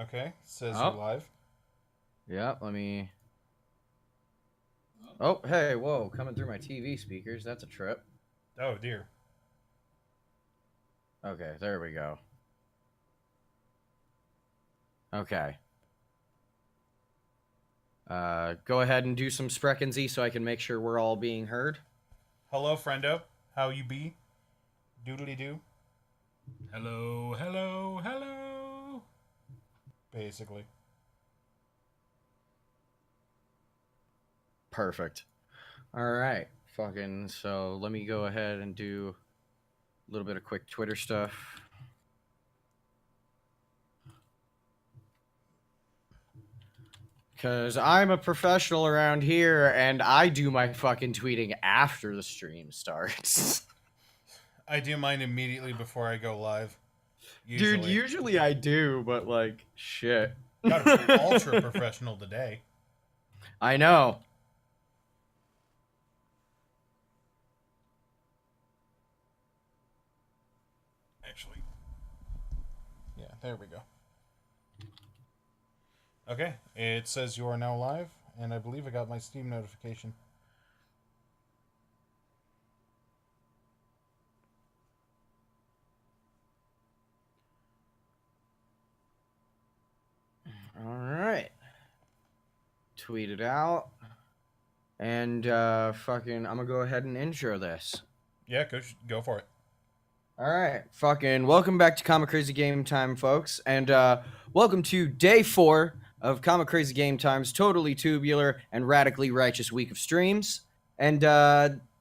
Okay, says you're live. Yeah, let me... Oh, hey, whoa, coming through my TV speakers. That's a trip. Oh, dear. Okay, there we go. Okay. Go ahead and do some Spreckensy so I can make sure we're all being heard. Hello, friendo. How you be? Doodly-doo. Hello, hello, hello. Basically. Perfect. All right. Fucking, so let me go ahead and do a little bit of quick Twitter stuff. Because I'm a professional around here, and I do my fucking tweeting after the stream starts. I do mine immediately before I go live. Dude, usually I do, but, like, shit. Got ultra professional today. I know. Actually. Yeah, there we go. Okay, it says you are now live, and I believe I got my Steam notification. All right. Tweet it out. And, fucking, I'm gonna go ahead and intro this. Yeah, go for it. All right. Fucking, welcome back to Comic Crazy Game Time, folks. And, welcome to day 4 of Comic Crazy Game Time's totally tubular and radically righteous week of streams. And,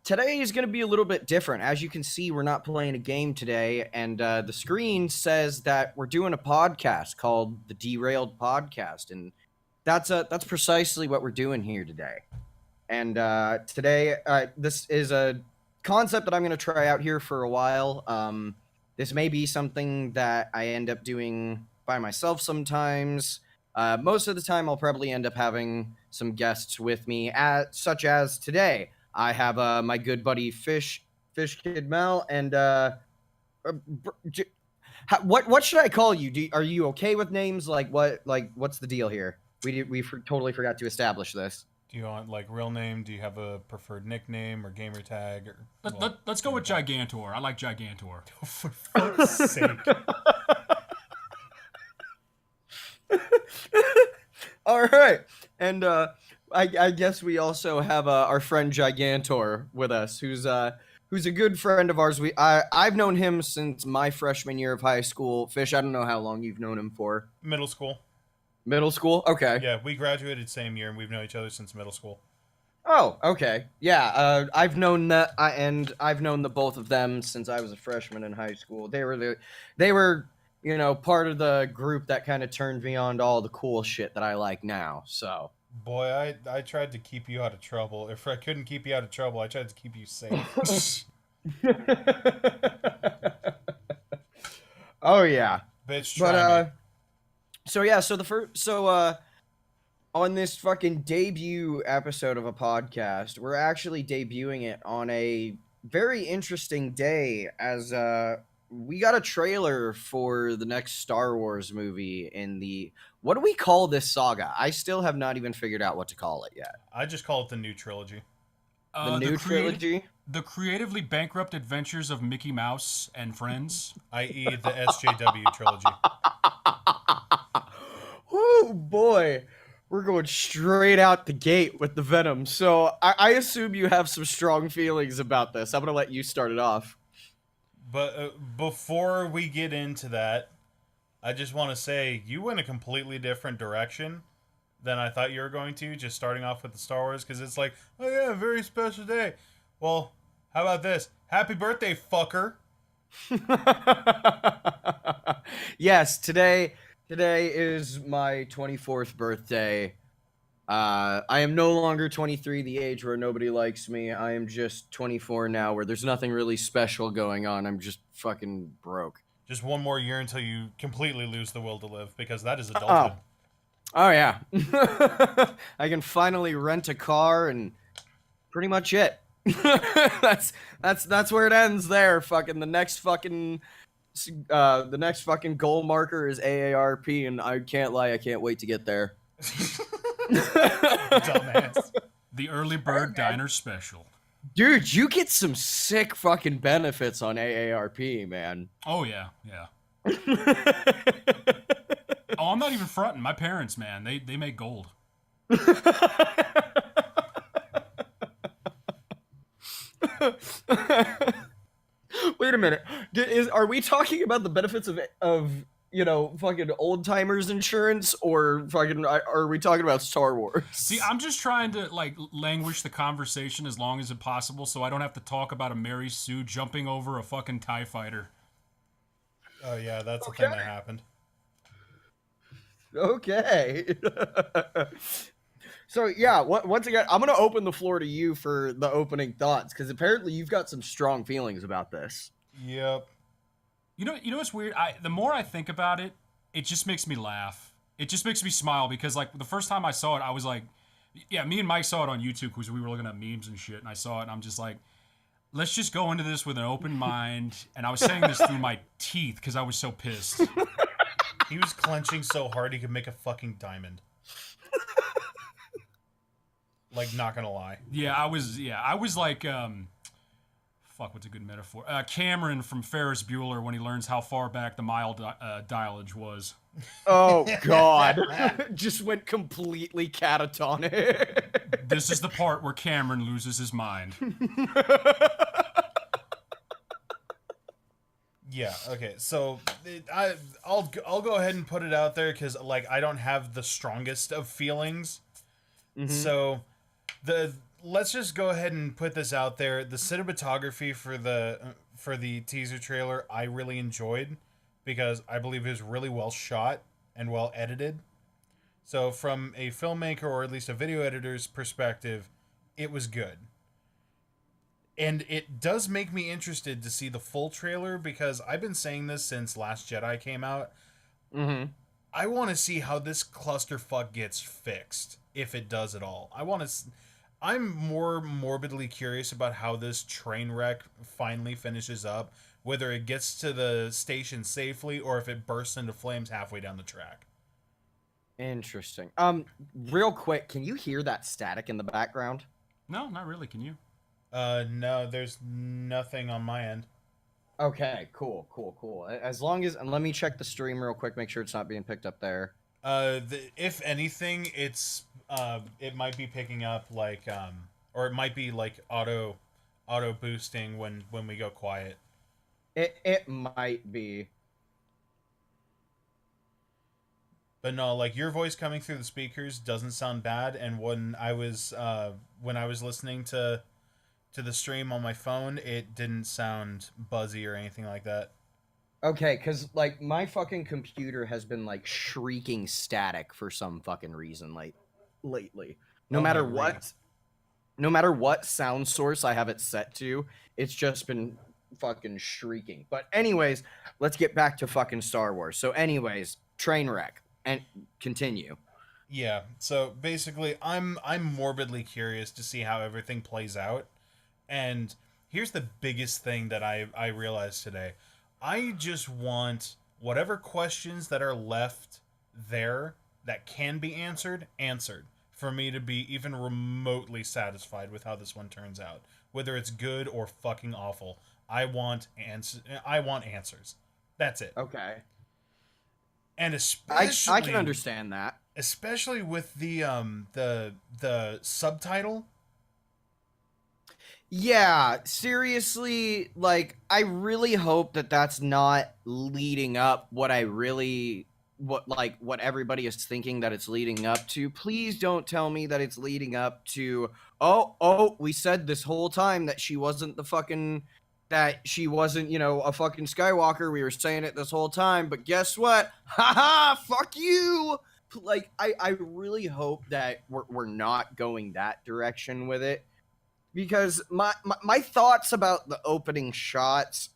today is going to be a little bit different. As you can see, we're not playing a game today, and the screen says that we're doing a podcast called the Derailed Podcast, and that's precisely what we're doing here today. And today, this is a concept that I'm going to try out here for a while. This may be something that I end up doing by myself sometimes. Most of the time, I'll probably end up having some guests with me, such as today. I have my good buddy Fish Kid Mel, and what should I call you? Are you okay with names? What's the deal here? We totally forgot to establish this. Do you want, like, real name? Do you have a preferred nickname or gamer tag? Or Let's go with Gigantor. I like Gigantor. For fuck's sake. All right, and I guess we also have our friend Gigantor with us, who's a good friend of ours. I've known him since my freshman year of high school. Fish, I don't know how long you've known him for. Middle school. Middle school? Okay. Yeah, we graduated same year, and we've known each other since middle school. Oh, okay. Yeah, I've known that, and I've known the both of them since I was a freshman in high school. They were, you know, part of the group that kind of turned me on to all the cool shit that I like now. So. Boy, I tried to keep you out of trouble. If I couldn't keep you out of trouble, I tried to keep you safe. Oh yeah. Bitch, try me. On this fucking debut episode of a podcast, we're actually debuting it on a very interesting day, as we got a trailer for the next Star Wars movie in the... What do we call this saga? I still have not even figured out what to call it yet. I just call it the new trilogy. The new trilogy? The creatively bankrupt adventures of Mickey Mouse and friends. I.e. the SJW trilogy. Oh, boy. We're going straight out the gate with the Venom. So I assume you have some strong feelings about this. I'm going to let you start it off. But before we get into that, I just want to say you went a completely different direction than I thought you were going to, just starting off with the Star Wars, because it's like, oh yeah, very special day. Well, how about this? Happy birthday, fucker. Yes, today is my 24th birthday. I am no longer 23, the age where nobody likes me. I am just 24 now, where there's nothing really special going on. I'm just fucking broke. Just one more year until you completely lose the will to live, because that is adulthood. Oh yeah. I can finally rent a car and pretty much it. That's where it ends there. Fucking the next fucking The next fucking goal marker is AARP, and I can't lie, I can't wait to get there. Dumbass. The early bird diner special. Dude, you get some sick fucking benefits on AARP, man. Oh yeah. Oh, I'm not even fronting. My parents, man, they make gold. Wait a minute. Are we talking about the benefits of fucking old timers insurance, or fucking are we talking about Star Wars? See, I'm just trying to languish the conversation as long as possible, so I don't have to talk about a Mary Sue jumping over a fucking TIE fighter. Oh yeah, that's the thing that happened. Okay. So yeah, once again, I'm gonna open the floor to you for the opening thoughts, because apparently you've got some strong feelings about this. Yep. You know what's weird? The more I think about it, it just makes me laugh. It just makes me smile because the first time I saw it, I was like, yeah, me and Mike saw it on YouTube because we were looking at memes and shit, and I saw it, and I'm just like, let's just go into this with an open mind. And I was saying this through my teeth because I was so pissed. He was clenching so hard he could make a fucking diamond. Like, not gonna lie. Yeah, I was like, fuck, what's a good metaphor? Cameron from Ferris Bueller when he learns how far back the mile dialage was. Oh God, just went completely catatonic. This is the part where Cameron loses his mind. Yeah. Okay. So I'll go ahead and put it out there because I don't have the strongest of feelings. Mm-hmm. So let's just go ahead and put this out there. The cinematography for the teaser trailer I really enjoyed because I believe it was really well shot and well edited. So from a filmmaker or at least a video editor's perspective, it was good. And it does make me interested to see the full trailer because I've been saying this since Last Jedi came out. Mm-hmm. I want to see how this clusterfuck gets fixed, if it does at all. I'm more morbidly curious about how this train wreck finally finishes up, whether it gets to the station safely or if it bursts into flames halfway down the track. Interesting. Real quick, can you hear that static in the background? No, not really. Can you? No, there's nothing on my end. Okay, cool. As long as, and let me check the stream real quick, make sure it's not being picked up there. If anything, it might be picking up or it might be auto boosting when we go quiet. It might be. But no, your voice coming through the speakers doesn't sound bad, and when I was listening to the stream on my phone, it didn't sound buzzy or anything like that. Okay, because my fucking computer has been shrieking static for some fucking reason lately. No matter what sound source I have it set to, it's just been fucking shrieking. But anyways, let's get back to fucking Star Wars. So anyways, train wreck and continue. Yeah. So basically, I'm morbidly curious to see how everything plays out. And here's the biggest thing that I realized today. I just want whatever questions that are left there that can be answered for me to be even remotely satisfied with how this one turns out. Whether it's good or fucking awful. I want answers. That's it. Okay. And especially I can understand that. Especially with the subtitle. Yeah, seriously, I really hope that that's not leading up what everybody is thinking that it's leading up to. Please don't tell me that it's leading up to, we said this whole time that she wasn't a fucking Skywalker. We were saying it this whole time, but guess what? Haha, fuck you! I really hope that we're not going that direction with it. Because my thoughts about the opening shots,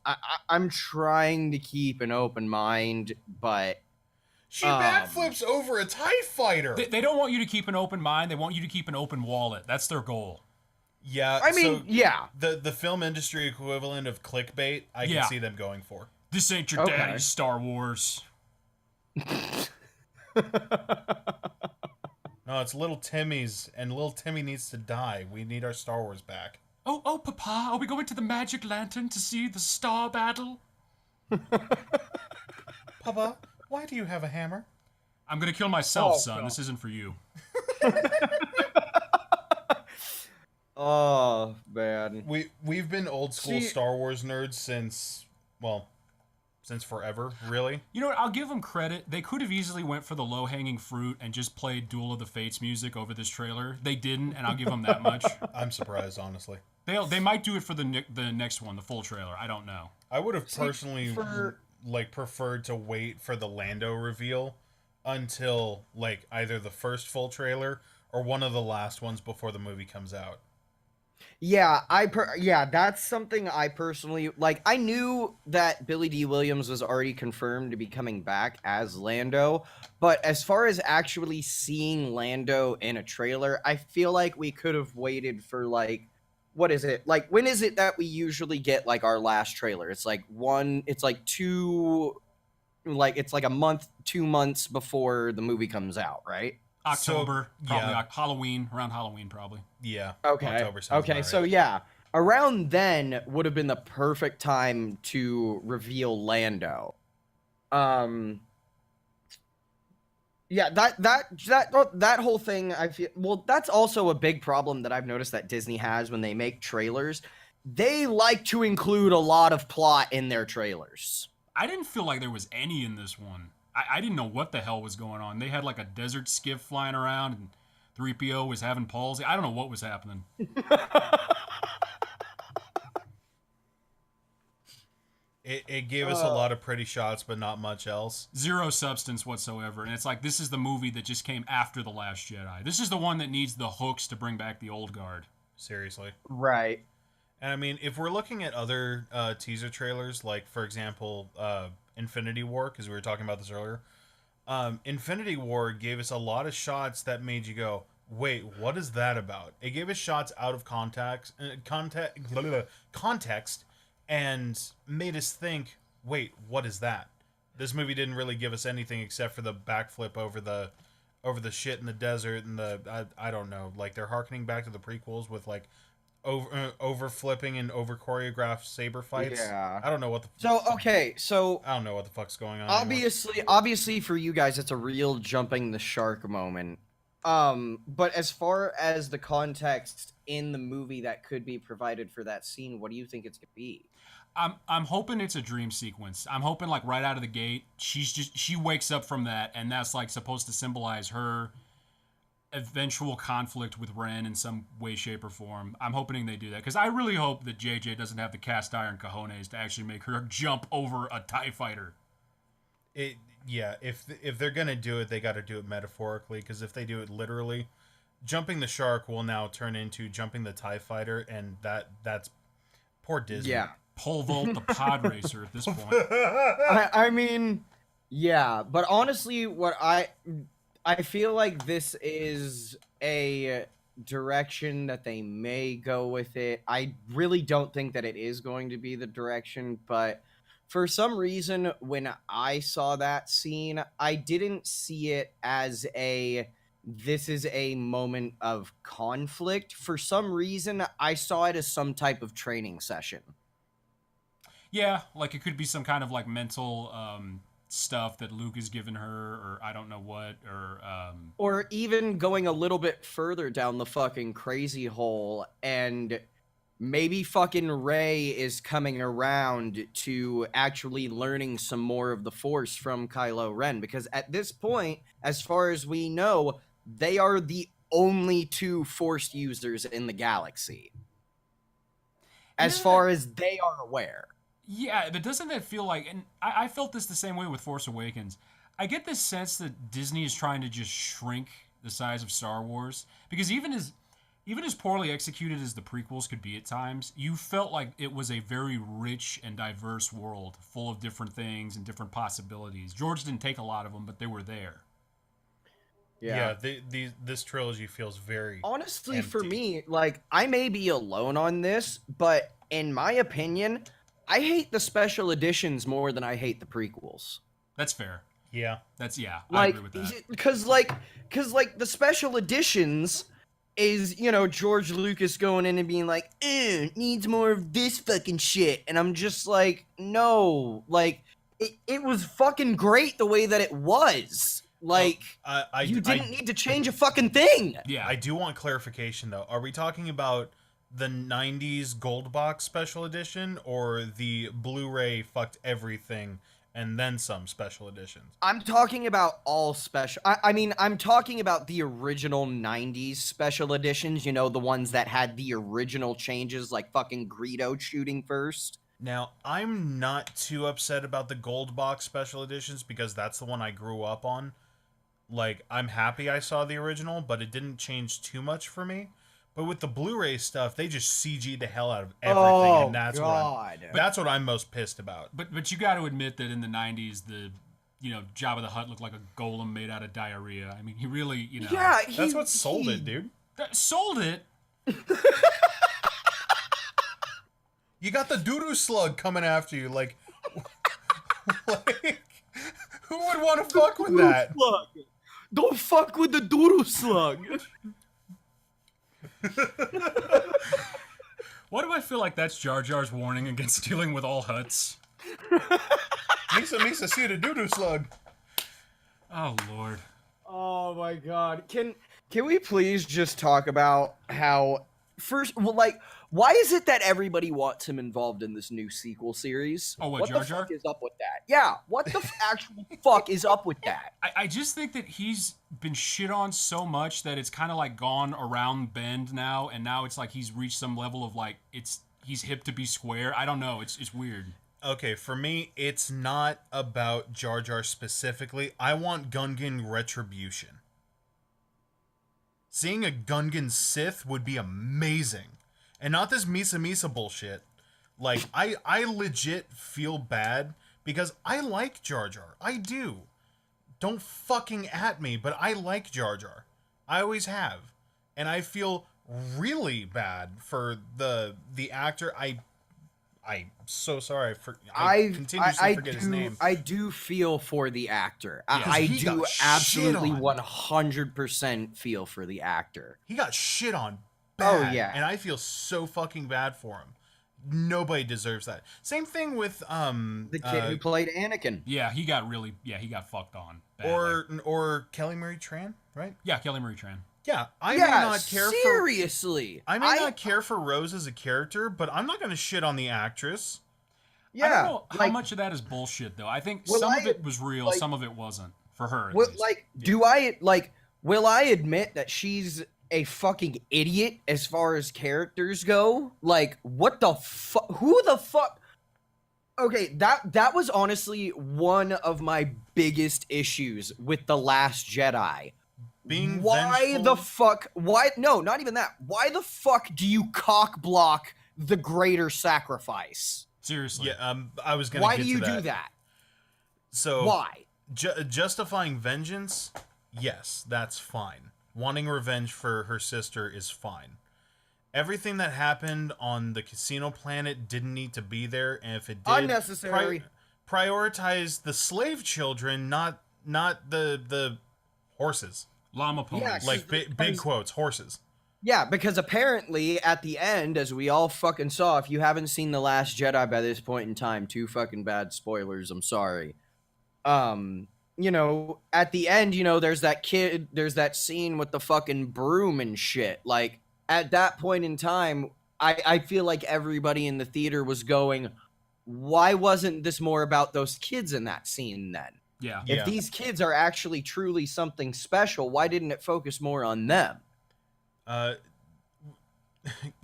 I'm trying to keep an open mind, but... She backflips over a TIE fighter! They don't want you to keep an open mind, they want you to keep an open wallet. That's their goal. Yeah, I mean, yeah. The film industry equivalent of clickbait, I can see them going for. This ain't your Okay. daddy's Star Wars. No, it's little Timmy's, and little Timmy needs to die. We need our Star Wars back. Oh, Papa, are we going to the Magic Lantern to see the Star Battle? Papa, why do you have a hammer? I'm gonna kill myself, Oh, son. God. This isn't for you. Oh, man. We've been old school See- Star Wars nerds since forever, really. You know what? I'll give them credit. They could have easily went for the low-hanging fruit and just played Duel of the Fates music over this trailer. They didn't, and I'll give them that much. I'm surprised, honestly. They might do it for the next one, the full trailer. I don't know. I would have personally preferred to wait for the Lando reveal until either the first full trailer or one of the last ones before the movie comes out. Yeah, that's something I personally like. I knew that Billy D. Williams was already confirmed to be coming back as Lando, but as far as actually seeing Lando in a trailer, I feel like we could have waited for what is it? When is it that we usually get our last trailer? It's a month, 2 months before the movie comes out, right? October, So, probably yeah. Halloween, around Halloween, probably. Yeah. Okay. October sounds about So right. yeah, around then would have been the perfect time to reveal Lando. Yeah, that whole thing, I feel, that's also a big problem that I've noticed that Disney has when they make trailers. They like to include a lot of plot in their trailers. I didn't feel like there was any in this one. I didn't know what the hell was going on. They had a desert skiff flying around, and 3PO was having palsy. I don't know what was happening. It gave us a lot of pretty shots, but not much else. Zero substance whatsoever. And it's this is the movie that just came after The Last Jedi. This is the one that needs the hooks to bring back the old guard. Seriously. Right. And I mean, if we're looking at other teaser trailers, for example, Infinity War, because we were talking about this earlier, Infinity War gave us a lot of shots that made you go, wait, what is that about? It gave us shots out of context, and made us think, wait, what is that? This movie didn't really give us anything except for the backflip over the shit in the desert and I don't know, they're harkening back to the prequels with over flipping and over choreographed saber fights. Yeah. I don't know what the So I don't know what the fuck's going on. obviously for you guys it's a real jumping the shark moment. But as far as the context in the movie that could be provided for that scene, what do you think it's gonna be? I'm hoping it's a dream sequence. I'm hoping right out of the gate, she wakes up from that, and that's supposed to symbolize her eventual conflict with Ren in some way, shape, or form. I'm hoping they do that, because I really hope that JJ doesn't have the cast iron cojones to actually make her jump over a TIE fighter. Yeah, if they're gonna do it, they got to do it metaphorically. Because if they do it literally, jumping the shark will now turn into jumping the TIE fighter, and that's poor Disney. Yeah. Pole vault the pod racer at this point. I mean, yeah, but honestly, what I feel like this is a direction that they may go with it. I really don't think that it is going to be the direction, but for some reason, when I saw that scene, I didn't see it as this is a moment of conflict. For some reason, I saw it as some type of training session. Yeah, it could be some kind of mental stuff that Luke has given her, or I don't know what, or even going a little bit further down the fucking crazy hole, and maybe fucking Rey is coming around to actually learning some more of the Force from Kylo Ren, because at this point, as far as we know, they are the only two Force users in the galaxy, as far as they are aware. Yeah, but doesn't that feel and I felt this the same way with Force Awakens. I get this sense that Disney is trying to just shrink the size of Star Wars, because even as poorly executed as the prequels could be at times, you felt like it was a very rich and diverse world full of different things and different possibilities. George didn't take a lot of them, but they were there. Yeah, this trilogy feels very honestly empty. For me, I may be alone on this, but in my opinion, I hate the special editions more than I hate the prequels. That's fair. Yeah. I agree with that. Because the special editions is, George Lucas going in and being like, needs more of this fucking shit. And I'm just like, no. Like, it was fucking great the way that it was. Like, you didn't need to change a fucking thing. Yeah. I do want clarification, though. Are we talking about the 90s Gold Box Special Edition or the Blu-ray fucked everything and then some special editions? I'm talking about all special. I mean, I'm talking about the original 90s special editions, the ones that had the original changes, like fucking Greedo shooting first. Now, I'm not too upset about the Gold Box Special Editions because that's the one I grew up on. Like, I'm happy I saw the original, but it didn't change too much for me. But with the Blu-ray stuff, they just CG'd the hell out of everything, and that's what I'm most pissed about. But you got to admit that in the 90s, the Jabba the Hutt looked like a golem made out of diarrhea. I mean, he really, Yeah, that's what sold it, dude. Sold it? You got the doo-doo slug coming after you, like who would want to fuck with that? Slug. Don't fuck with the doodle slug. Why do I feel like that's Jar Jar's warning against dealing with all Hutts? Misa, see the doo-doo slug. Oh, Lord. Oh, my God. Can we please just talk about how... First, why is it that everybody wants him involved in this new sequel series? Oh, what Jar the Jar? fuck is up with that? Yeah, what the actual fuck is up with that? I just think that he's been shit on so much that it's kind of like gone around bend now, and now it's like he's reached some level of like he's hip to be square. I don't know. It's weird. Okay, for me, it's not about Jar Jar specifically. I want Gungan retribution. Seeing a Gungan Sith would be amazing. And not this Misa Misa bullshit. Like, I legit feel bad because I like Jar Jar. I do. Don't fucking at me, but I like Jar Jar. I always have. And I feel really bad for the actor. I'm so sorry for I continuously forget his name. I do feel for the actor. Yeah. I He do got absolutely shit on. 100% feel for the actor. He got shit on bad. Oh, yeah. And I feel so fucking bad for him. Nobody deserves that. Same thing with The kid who played Anakin. Yeah, he got fucked on. Badly. or Kelly Marie Tran, right? Yeah, Kelly Marie Tran. Yeah, I may not care seriously. I may not care for Rose as a character, but I'm not going to shit on the actress. Yeah, I don't know how much of that is bullshit though. I think some of it was real, some of it wasn't for her. Will I admit that she's a fucking idiot as far as characters go? Like, what the fuck? Who the fuck? Okay, that was honestly one of my biggest issues with The Last Jedi. Being why vengeful? the fuck? Why? No, not even that. Why the fuck do you cock block the greater sacrifice? Seriously. Yeah, I was going to Why get do you to that. do that? So Why? Justifying vengeance, yes, that's fine. Wanting revenge for her sister is fine. Everything that happened on the casino planet didn't need to be there, and if it did, Unnecessary. Prioritize the slave children, not the horses. Llama ponies. Yeah, Like big quotes, horses. Yeah, because apparently at the end, as we all fucking saw, if you haven't seen The Last Jedi by this point in time, too fucking bad spoilers, I'm sorry. At the end, there's that scene with the fucking broom and shit. Like, at that point in time, I feel like everybody in the theater was going, why wasn't this more about those kids in that scene then? Yeah. If these kids are actually truly something special, why didn't it focus more on them? They're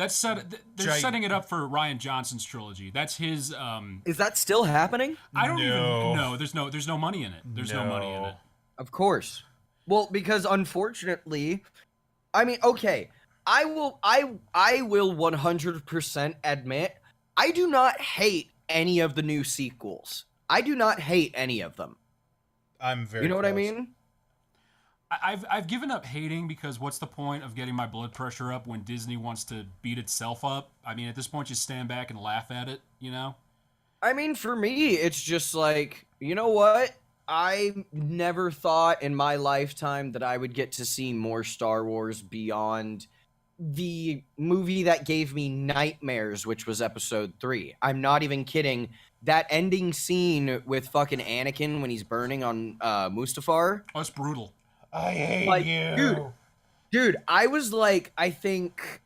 setting it up for Rian Johnson's trilogy. That's his. Is that still happening? I don't even know. There's no money in it. There's no money in it. Of course. Well, because unfortunately, I mean, okay, I will 100% admit I do not hate any of the new sequels. I do not hate any of them. I'm very. You know what I close. mean? I've given up hating because what's the point of getting my blood pressure up when Disney wants to beat itself up? I mean, at this point, just stand back and laugh at it, I mean, for me, it's just like, you know what? I never thought in my lifetime that I would get to see more Star Wars beyond the movie that gave me nightmares, which was Episode 3. I'm not even kidding. That ending scene with fucking Anakin when he's burning on Mustafar. Oh, it's brutal. I hate Like, you. Dude, I was like, I think,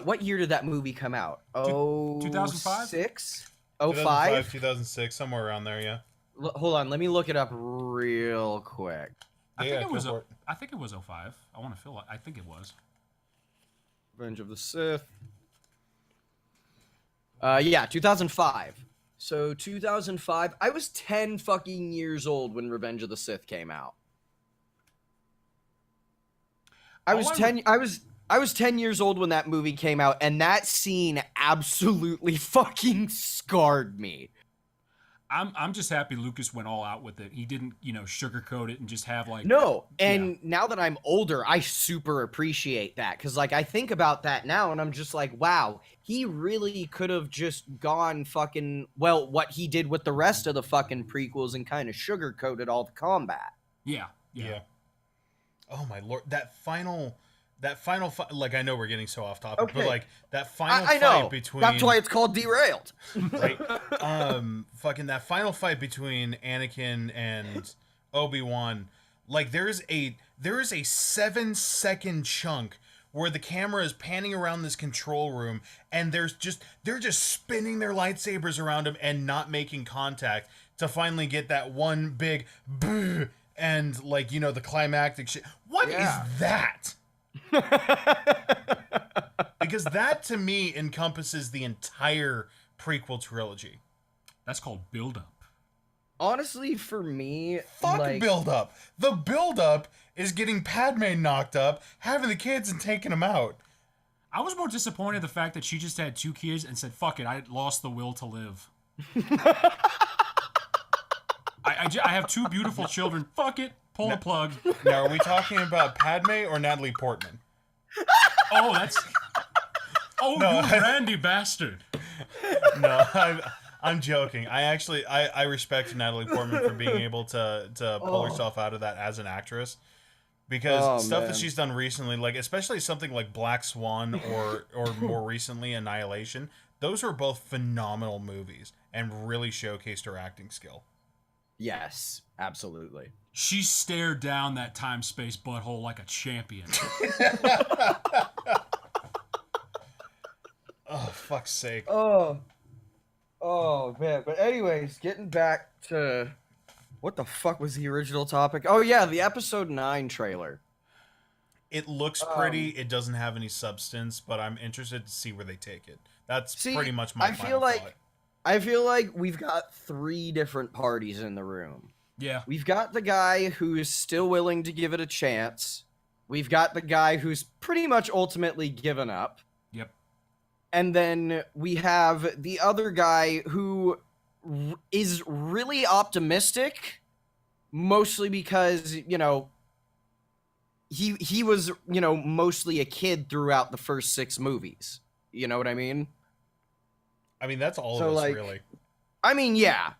what year did that movie come out? 2005? 6? 2005, 2006, somewhere around there, yeah. Hold on, let me look it up real quick. I Yeah, think it go was. for it. I think it was 05. I want to feel like. I think it was. Revenge of the Sith. Yeah, 2005. So 2005, I was 10 fucking years old when Revenge of the Sith came out. I was 10 years old when that movie came out, and that scene absolutely fucking scarred me. I'm just happy Lucas went all out with it. He didn't, sugarcoat it and just have like. No, and now that I'm older, I super appreciate that, because like I think about that now and I'm just like, wow, he really could have just gone fucking, well, what he did with the rest of the fucking prequels and kind of sugarcoated all the combat. Yeah. Oh my lord, that final fight, like, I know we're getting so off topic, Okay. but like that final I fight know. between, That's why it's called Derailed. right, fucking that final fight between Anakin and Obi-Wan, like there is a 7-second chunk where the camera is panning around this control room and they're just spinning their lightsabers around him and not making contact to finally get that one big boo and, like, the climactic shit. What is that? Because that to me encompasses the entire prequel trilogy. That's called build up. Honestly, for me, Fuck like, build up. The build up is getting Padme knocked up, having the kids and taking them out. I was more disappointed in the fact that she just had 2 kids and said, "Fuck it, I lost the will to live." I have 2 beautiful children. Fuck it, pull the plug. Now, are we talking about Padme or Natalie Portman? Oh, that's. Oh, No, you randy bastard. No, I'm joking. I respect Natalie Portman for being able to pull herself out of that as an actress. Because stuff that she's done recently, like especially something like Black Swan or more recently Annihilation, those were both phenomenal movies and really showcased her acting skill. yes, absolutely. She stared down that time-space butthole like a champion. Oh, fuck's sake. Oh man. But anyways, getting back to what the fuck was the original topic? Oh yeah, the episode 9 trailer. It looks pretty. It doesn't have any substance, but I'm interested to see where they take it. That's pretty much my final thought. I feel like we've got 3 different parties in the room. Yeah. We've got the guy who is still willing to give it a chance. We've got the guy who's pretty much ultimately given up. Yep. And then we have the other guy who is really optimistic, mostly because, he was, mostly a kid throughout the first 6 movies. You know what I mean? I mean, that's all of us, really. I mean, yeah,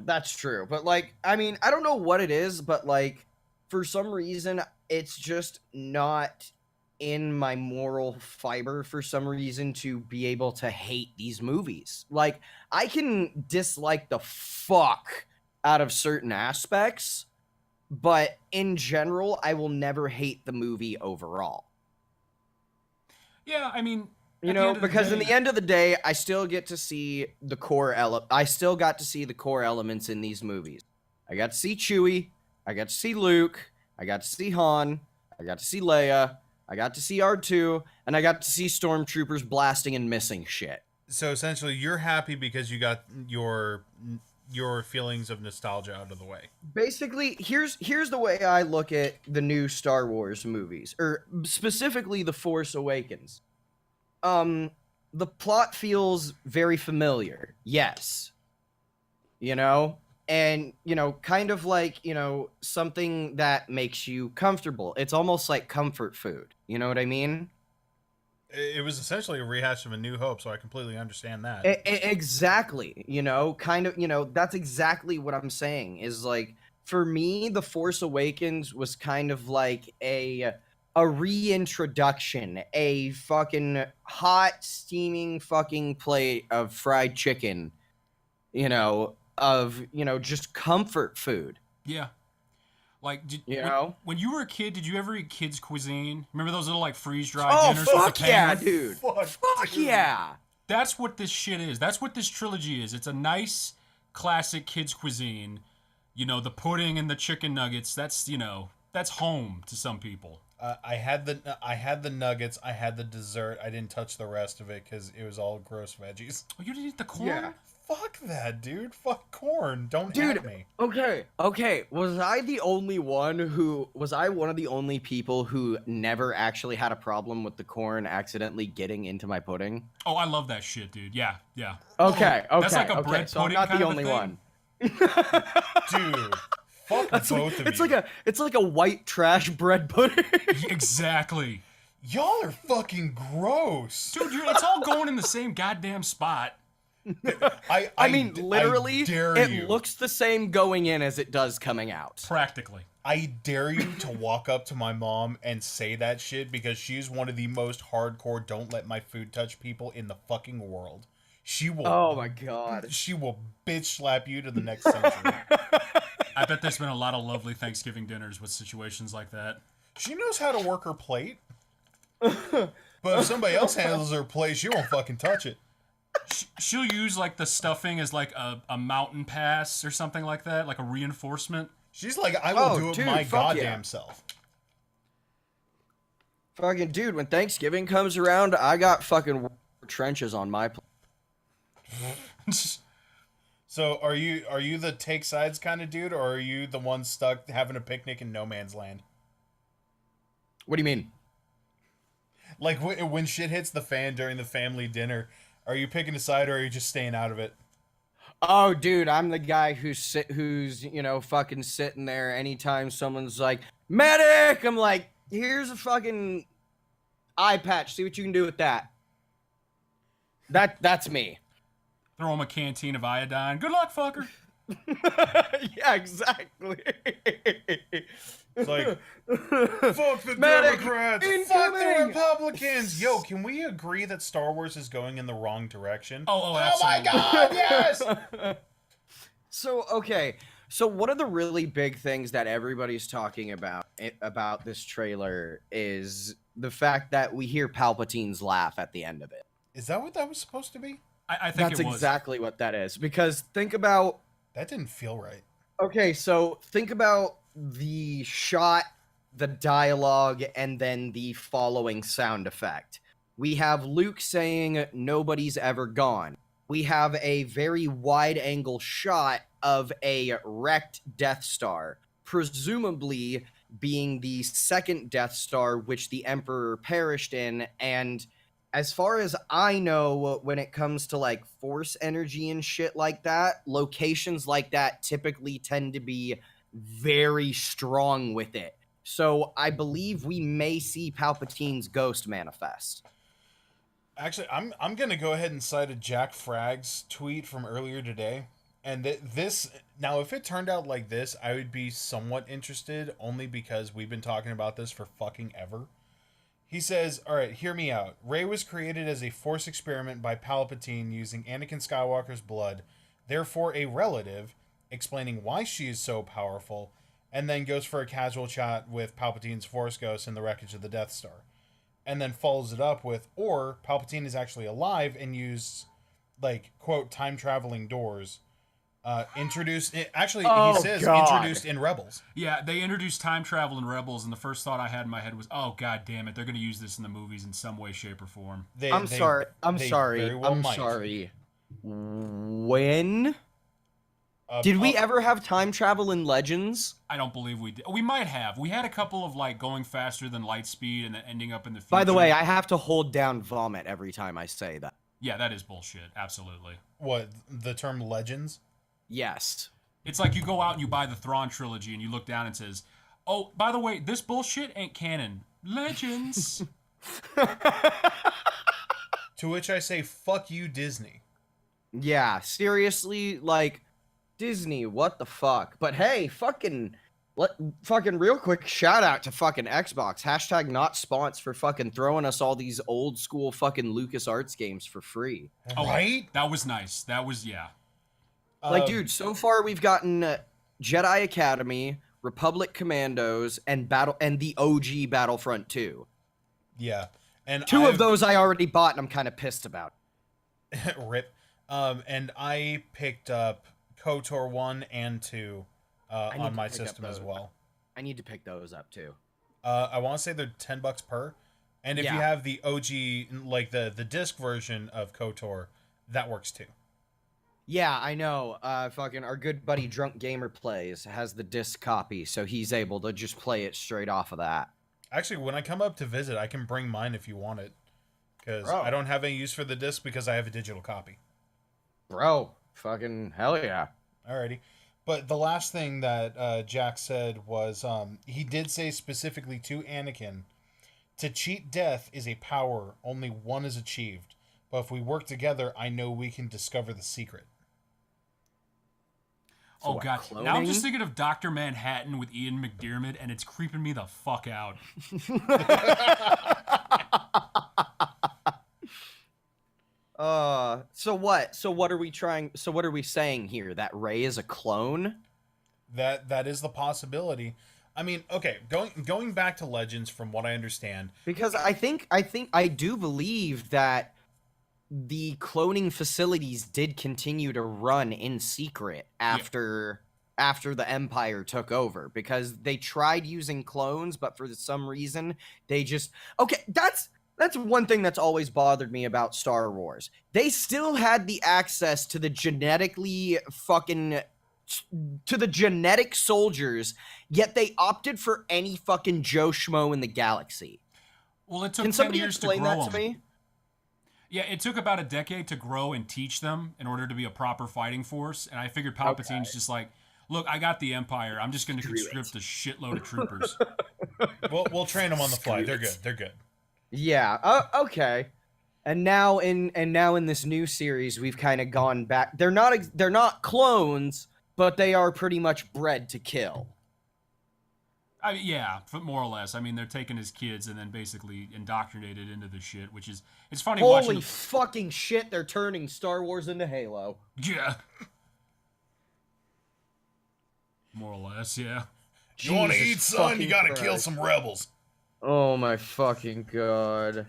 that's true. But, like, I mean, I don't know what it is, but, like, for some reason, it's just not in my moral fiber for some reason to be able to hate these movies. Like, I can dislike the fuck out of certain aspects, but in general, I will never hate the movie overall. Yeah, I mean, because in the end of the day, I still get to see the core I still got to see the core elements in these movies. I got to see Chewie, I got to see Luke, I got to see Han, I got to see Leia, I got to see R2, and I got to see stormtroopers blasting and missing shit. So essentially, you're happy because you got your feelings of nostalgia out of the way. Basically, here's the way I look at the new Star Wars movies, or specifically The Force Awakens. The plot feels very familiar, yes. And, kind of like, something that makes you comfortable. It's almost like comfort food. You know what I mean? It was essentially a rehash of A New Hope, so I completely understand that. Exactly. That's exactly what I'm saying. Is like for me, The Force Awakens was kind of like a reintroduction, a fucking hot, steaming fucking plate of fried chicken, just comfort food. Yeah. Like, You know? when you were a kid, did you ever eat kids' cuisine? Remember those little like freeze-dried Oh, dinners with fuck the yeah, penguin? dude. Fuck yeah. That's what this shit is. That's what this trilogy is. It's a nice, classic kids' cuisine. The pudding and the chicken nuggets. That's that's home to some people. I had the nuggets. I had the dessert. I didn't touch the rest of it because it was all gross veggies. Oh, you didn't eat the corn? Yeah. Fuck that, dude. Fuck corn. Don't Dude, at me. okay. Was I one of the only people who never actually had a problem with the corn accidentally getting into my pudding? Oh, I love that shit, dude. Yeah. Okay. That's like a bread So I'm pudding not kind the of a only thing. one. Dude. Fuck both of you. It's like a white trash bread pudding. Exactly. Y'all are fucking gross. Dude, it's all going in the same goddamn spot. I mean, literally, it you. looks the same going in as it does coming out. Practically. I dare you to walk up to my mom and say that shit because she's one of the most hardcore don't let my food touch people in the fucking world. She will. Oh my god. She will bitch slap you to the next century. I bet there's been a lot of lovely Thanksgiving dinners with situations like that. She knows how to work her plate. But if somebody else handles her plate, she won't fucking touch it. She'll use like the stuffing as like a mountain pass or something like that, like a reinforcement. She's like, I will do it dude, my fuck goddamn yeah. self. Fucking dude, when Thanksgiving comes around, I got fucking trenches on my plate. So are you the take sides kind of dude, or are you the one stuck having a picnic in no man's land? What do you mean? Like when shit hits the fan during the family dinner, are you picking a side or are you just staying out of it? Oh, dude, I'm the guy who's fucking sitting there anytime someone's like, medic! I'm like, here's a fucking eye patch. See what you can do with that. That's me. Throw him a canteen of iodine. Good luck, fucker. Yeah, exactly. It's like, fuck the Medic, Democrats, fuck the incoming! Republicans. Yo, can we agree that Star Wars is going in the wrong direction? Oh, my absolutely. god, yes! So one of the really big things that everybody's talking about this trailer is the fact that we hear Palpatine's laugh at the end of it. Is that what that was supposed to be? I think That's it was. exactly what that is. Because think about That didn't feel right. Okay, so think about the shot, the dialogue, and then the following sound effect. We have Luke saying, "Nobody's ever gone." We have a very wide-angle shot of a wrecked Death Star, presumably being the second Death Star which the Emperor perished in, and as far as I know, when it comes to like force energy and shit like that, locations like that typically tend to be very strong with it. So I believe we may see Palpatine's ghost manifest. Actually, I'm gonna go ahead and cite a Jack Fragg's tweet from earlier today, and this now if it turned out like this, I would be somewhat interested, only because we've been talking about this for fucking ever. He says, all right, hear me out. Rey was created as a Force experiment by Palpatine using Anakin Skywalker's blood, therefore a relative, explaining why she is so powerful, and then goes for a casual chat with Palpatine's Force ghost in the wreckage of the Death Star. And then follows it up with, or Palpatine is actually alive and used, like, quote, time-traveling doors. Introduced in Rebels. Yeah, they introduced time travel in Rebels, and the first thought I had in my head was, "Oh, god damn it, they're going to use this in the movies in some way, shape, or form." I'm sorry. When did we ever have time travel in Legends? I don't believe we did. We might have. We had a couple of like going faster than light speed and then ending up in the future. By the way, I have to hold down vomit every time I say that. Yeah, that is bullshit. Absolutely. What, the term Legends? Yes. It's like you go out and you buy the Thrawn trilogy and you look down and it says, "Oh, by the way, this bullshit ain't canon. Legends." To which I say, fuck you, Disney. Yeah, seriously, like, Disney, what the fuck? But hey, fucking real quick shout out to fucking Xbox. Hashtag not spons for fucking throwing us all these old school fucking LucasArts games for free. Oh, Right? That was nice. That was, yeah. Like, dude, so far we've gotten Jedi Academy, Republic Commandos, and the OG Battlefront 2. Yeah. And Two of those I already bought, and I'm kind of pissed about. Rip. And I picked up KOTOR 1 and 2 on my system as well. I need to pick those up too. I want to say they're $10 per. And if you have the OG, like the disc version of KOTOR, that works too. Yeah, I know. Fucking our good buddy Drunk Gamer Plays has the disc copy, so he's able to just play it straight off of that. Actually, when I come up to visit, I can bring mine if you want it. Because I don't have any use for the disc because I have a digital copy. Bro, fucking hell yeah. Alrighty. But the last thing that Jack said was, he did say specifically to Anakin, to cheat death is a power, only one is achieved. But if we work together, I know we can discover the secret. So Oh, God. cloning? Now I'm just thinking of Dr. Manhattan with Ian McDiarmid, and it's creeping me the fuck out. So what? So what are we saying here? That Rey is a clone? That is the possibility. I mean, okay, going back to Legends, from what I understand, Because I do believe that the cloning facilities did continue to run in secret after the Empire took over, because they tried using clones, but for some reason they just that's one thing that's always bothered me about Star Wars. They still had the access to the genetic soldiers, yet they opted for any fucking Joe Schmo in the galaxy. Well, it took Can 10 somebody years to explain grow that to them. me? Yeah, it took about a decade to grow and teach them in order to be a proper fighting force. And I figured Palpatine's just like, look, I got the Empire. I'm just going to conscript a shitload of troopers. we'll train them on the fly. They're good. They're good. Yeah. Okay. And now in this new series, we've kind of gone back. They're not clones, but they are pretty much bred to kill. I mean, yeah, more or less. I mean, they're taking his kids and then basically indoctrinated into the shit, which is, it's funny watching. Holy fucking shit! They're turning Star Wars into Halo. Yeah. More or less, yeah. You want to Jesus eat, son? You fucking got to kill Christ. some rebels. Oh my fucking god!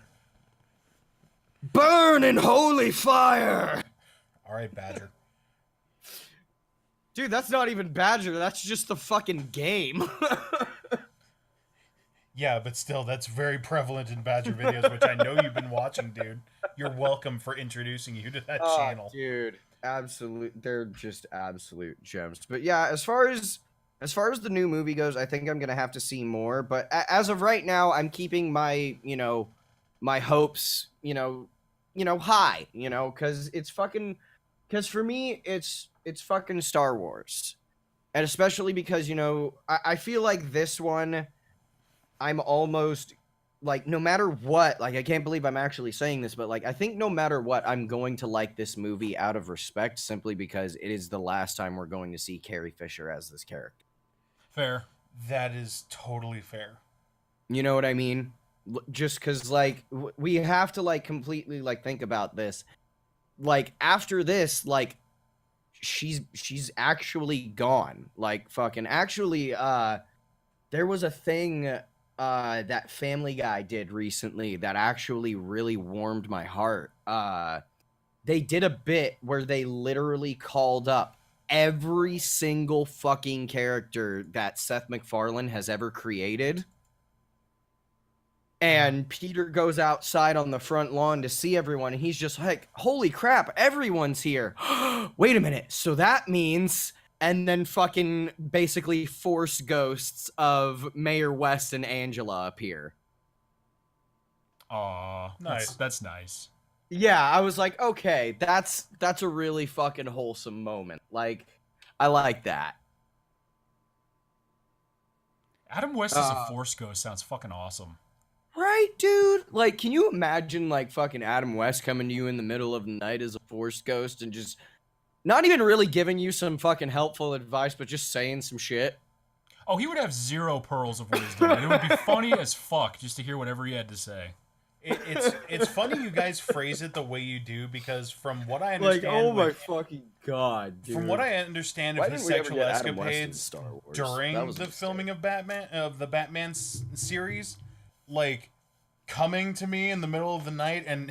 Burn in holy fire! All right, Badger. Dude, that's not even Badger. That's just the fucking game. Yeah, but still, that's very prevalent in Badger videos, which I know you've been watching, dude. You're welcome for introducing you to that channel. Dude, they're just absolute gems. But yeah, as far as the new movie goes, I think I'm gonna have to see more. But as of right now, I'm keeping my my hopes high, because for me it's fucking Star Wars, and especially because I feel like this one, I'm almost like, no matter what, like, I can't believe I'm actually saying this, but like, I think no matter what, I'm going to like this movie out of respect, simply because it is the last time we're going to see Carrie Fisher as this character. Fair. That is totally fair. You know what I mean? Just because, like, we have to, like, completely, like, think about this. Like, after this, like, she's actually gone. Like, fucking, actually, there was a thing that Family Guy did recently that actually really warmed my heart. They did a bit where they literally called up every single fucking character that Seth MacFarlane has ever created. And Peter goes outside on the front lawn to see everyone, and he's just like, holy crap, everyone's here. Wait a minute, so that means... And then fucking basically Force ghosts of Mayor West and Angela appear. Aw, Nice. That's nice. Yeah, I was like, okay, that's a really fucking wholesome moment. Like, I like that. Adam West as a Force ghost sounds fucking awesome. Right, dude? Like, can you imagine, like, fucking Adam West coming to you in the middle of the night as a Force ghost and just not even really giving you some fucking helpful advice, but just saying some shit? Oh, he would have 0 pearls of wisdom, and it would be funny as fuck just to hear whatever he had to say. It's funny you guys phrase it the way you do, because from what I Like, understand, oh my fucking god, dude. from what I understand Why of his didn't we ever sexual get Adam West in escapades Star Wars? during That was a the mistake. filming of the Batman series, like coming to me in the middle of the night and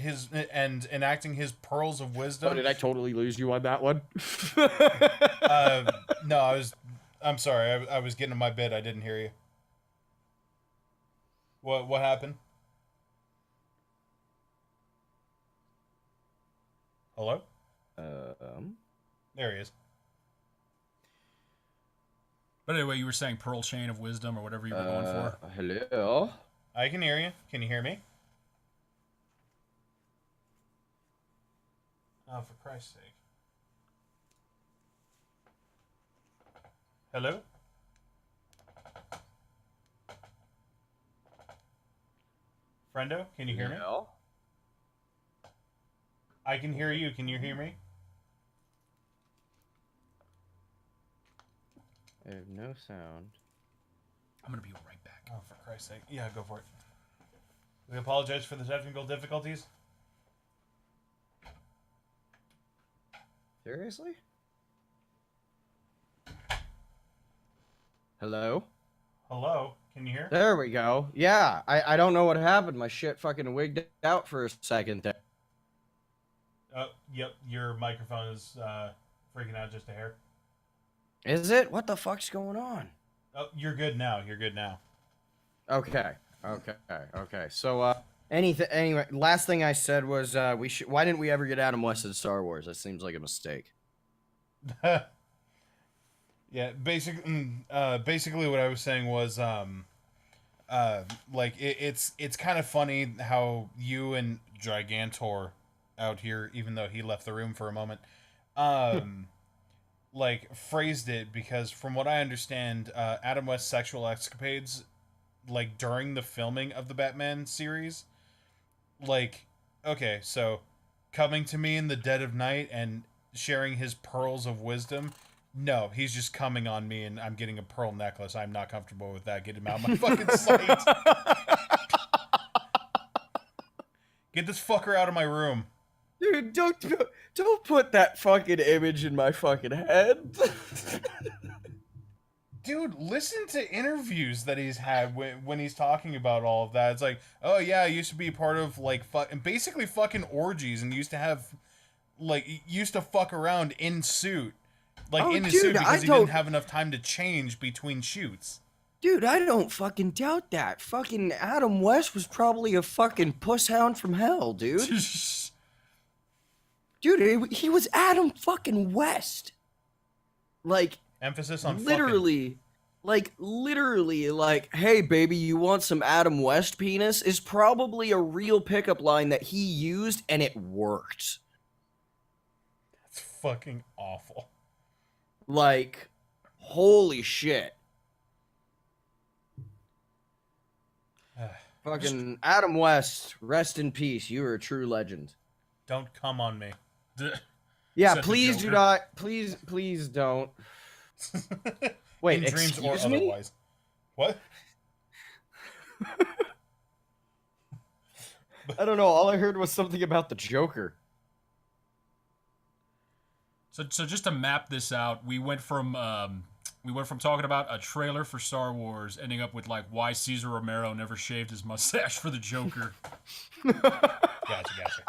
enacting his pearls of wisdom. Oh, did I totally lose you on that one? No, I'm sorry. I was getting to my bit. I didn't hear you. What happened? Hello? There he is. But anyway, you were saying pearl chain of wisdom or whatever you were going for. Hello? I can hear you. Can you hear me? Oh, for Christ's sake. Hello? Friendo, can you hear me? No. I can hear you. Can you hear me? I have no sound. I'm gonna be right back. Oh, for Christ's sake. Yeah, go for it. We apologize for the technical difficulties. Seriously? Hello? Hello? Can you hear? There we go. Yeah, I don't know what happened. My shit fucking wigged out for a second there. Oh, yep. Your microphone is freaking out just a hair. Is it? What the fuck's going on? Oh, you're good now. You're good now. Okay. So, anyway, last thing I said was, why didn't we ever get Adam West in Star Wars? That seems like a mistake. Yeah, basically what I was saying was, like it's kind of funny how you and Gigantor out here, even though he left the room for a moment, like phrased it, because from what I understand, Adam West's sexual escapades, like during the filming of the Batman series, like, okay, so coming to me in the dead of night and sharing his pearls of wisdom. No, he's just coming on me and I'm getting a pearl necklace. I'm not comfortable with that. Get him out of my fucking sight. Get this fucker out of my room. Dude, don't put that fucking image in my fucking head. Dude, listen to interviews that he's had when he's talking about all of that. It's like, oh yeah, I used to be part of like basically fucking orgies and used to fuck around in suit. Like in his suit because he didn't have enough time to change between shoots. Dude, I don't fucking doubt that. Fucking Adam West was probably a fucking puss hound from hell, dude. Dude, he was Adam fucking West. Like, emphasis on literally, like, hey baby, you want some Adam West penis? Is probably a real pickup line that he used and it worked. That's fucking awful. Like, holy shit. Fucking Adam West, rest in peace. You are a true legend. Don't come on me. Yeah, Said please do not. Please don't. Wait, in dreams or excuse me? otherwise. What? I don't know. All I heard was something about the Joker. So just to map this out, we went from talking about a trailer for Star Wars, ending up with like why Cesar Romero never shaved his mustache for the Joker. Gotcha.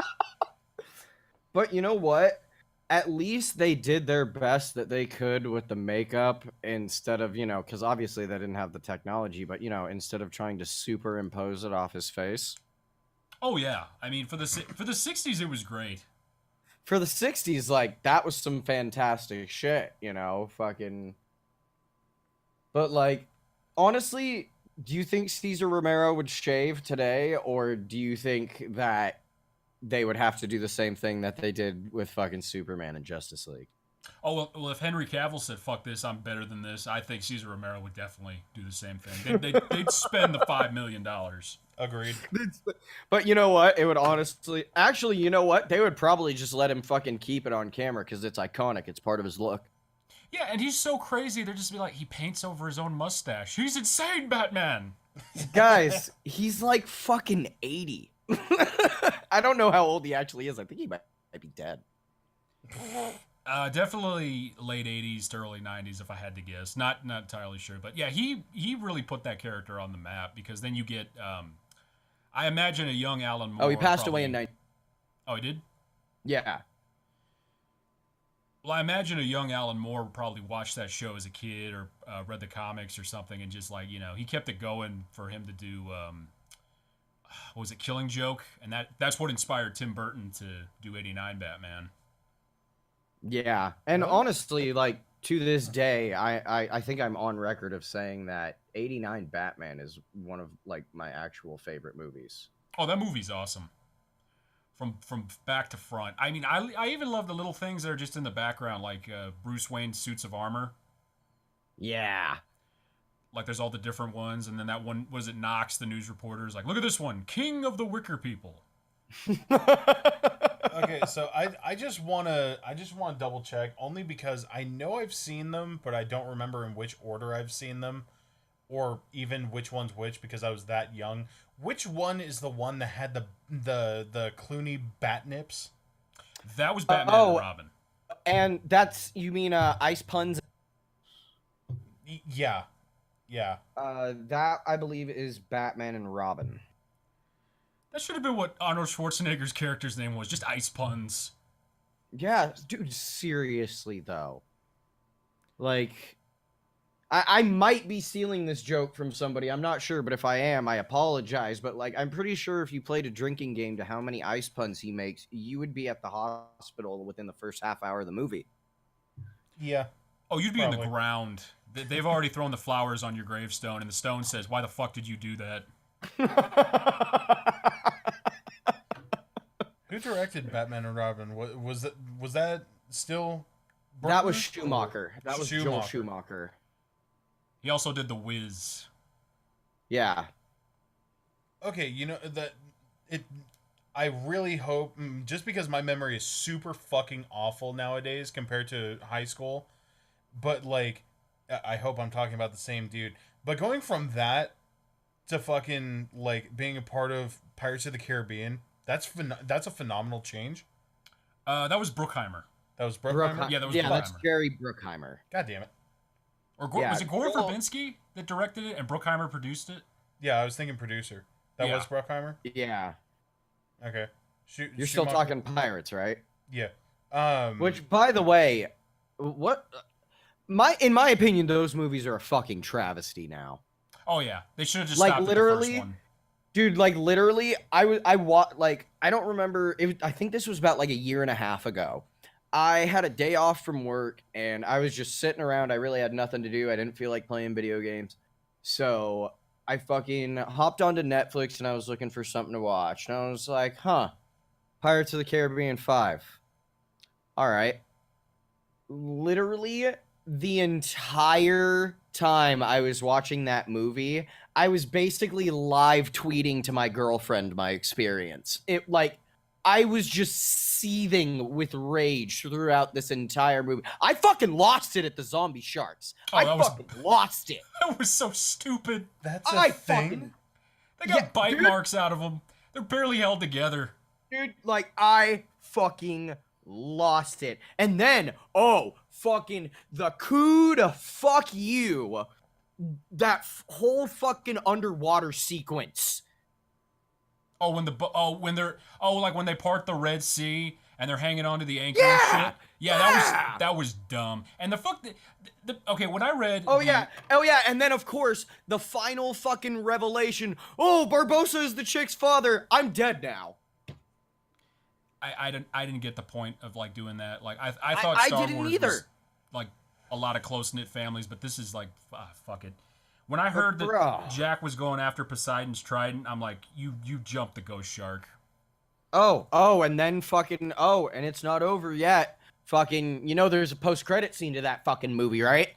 But you know what? At least they did their best that they could with the makeup instead of, because obviously they didn't have the technology, but, instead of trying to superimpose it off his face. Oh, yeah. I mean, for the 60s, it was great. For the 60s, like, that was some fantastic shit, fucking... But, like, honestly, do you think Cesar Romero would shave today, or do you think that they would have to do the same thing that they did with fucking Superman and Justice League? Oh well, if Henry Cavill said "fuck this, I'm better than this," I think Cesar Romero would definitely do the same thing. They'd spend the $5 million. Agreed. But you know what? It would actually, you know what? They would probably just let him fucking keep it on camera because it's iconic. It's part of his look. Yeah, and he's so crazy. They're just be like, he paints over his own mustache. He's insane, Batman. Guys, he's like fucking 80. I don't know how old he actually is. I think he might be dead. Definitely late 80s to early 90s, if I had to guess. Not entirely sure, but yeah, he really put that character on the map because then you get, I imagine a young Alan Moore. Oh, he passed away in 90. Oh, he did? Yeah. Well, I imagine a young Alan Moore probably watched that show as a kid or read the comics or something and just like, he kept it going for him to do, what was it, Killing Joke? And that's what inspired Tim Burton to do 89 Batman. Yeah. And honestly, like, to this day, I think I'm on record of saying that 89 Batman is one of, like, my actual favorite movies. Oh, that movie's awesome. From back to front. I mean, I even love the little things that are just in the background, like Bruce Wayne's suits of armor. Yeah. Like, there's all the different ones, and then that one, was it Knox, the news reporter's like, look at this one, King of the Wicker People. Okay, so I just wanna double check only because I know I've seen them, but I don't remember in which order I've seen them, or even which one's which because I was that young. Which one is the one that had the Clooney bat nips? That was Batman and Robin. And that's, you mean Ice Puns? Yeah. That I believe is Batman and Robin. That should have been what Arnold Schwarzenegger's character's name was, just Ice Puns. Yeah, dude, seriously though. Like, I might be stealing this joke from somebody, I'm not sure, but if I am, I apologize, but like, I'm pretty sure if you played a drinking game to how many ice puns he makes, you would be at the hospital within the first half hour of the movie. Yeah. Oh, you'd be in the ground. They've already thrown the flowers on your gravestone, and the stone says, why the fuck did you do that? Who directed Batman and Robin? Was that still Burton? That was Schumacher. That was Joel Schumacher. He also did The Wiz. Yeah. Okay, I really hope, just because my memory is super fucking awful nowadays compared to high school, but like, I hope I'm talking about the same dude. But going from that to fucking like being a part of Pirates of the Caribbean, that's a phenomenal change. That was Bruckheimer. That was Bruckheimer? Yeah, that was Bruckheimer. Bruckheimer. That's Jerry Bruckheimer. God damn it. Or was it Gore Verbinski that directed it and Bruckheimer produced it? Yeah, I was thinking producer. That was Bruckheimer? Yeah. Okay. You're still talking Pirates, right? Yeah. Which, by the way, in my opinion, those movies are a fucking travesty now. Oh yeah, they should have just like stopped literally, at the first one. Dude. Like literally, I don't remember. I think this was about like a year and a half ago. I had a day off from work and I was just sitting around. I really had nothing to do. I didn't feel like playing video games, so I fucking hopped onto Netflix and I was looking for something to watch. And I was like, Pirates of the Caribbean 5. All right. Literally, the entire time I was watching that movie, I was basically live tweeting to my girlfriend my experience. I was just seething with rage throughout this entire movie. I fucking lost it at the zombie sharks. I lost it. That was so stupid. That's a thing? They got bite marks out of them. They're barely held together. Dude, like, I fucking lost it. And then, fucking the coup to fuck you. That whole fucking underwater sequence. When they part the Red Sea and they're hanging onto the anchor and shit. Yeah, that was dumb. And when I read and then of course the final fucking revelation. Oh, Barbossa is the chick's father. I'm dead now. I didn't get the point of like doing that. Like I thought Star Wars was like a lot of close knit families, but this is like fuck it. When I heard that Jack was going after Poseidon's trident, I'm like, you jumped the ghost shark. And then and it's not over yet. fucking, there's a post-credit scene to that fucking movie, right?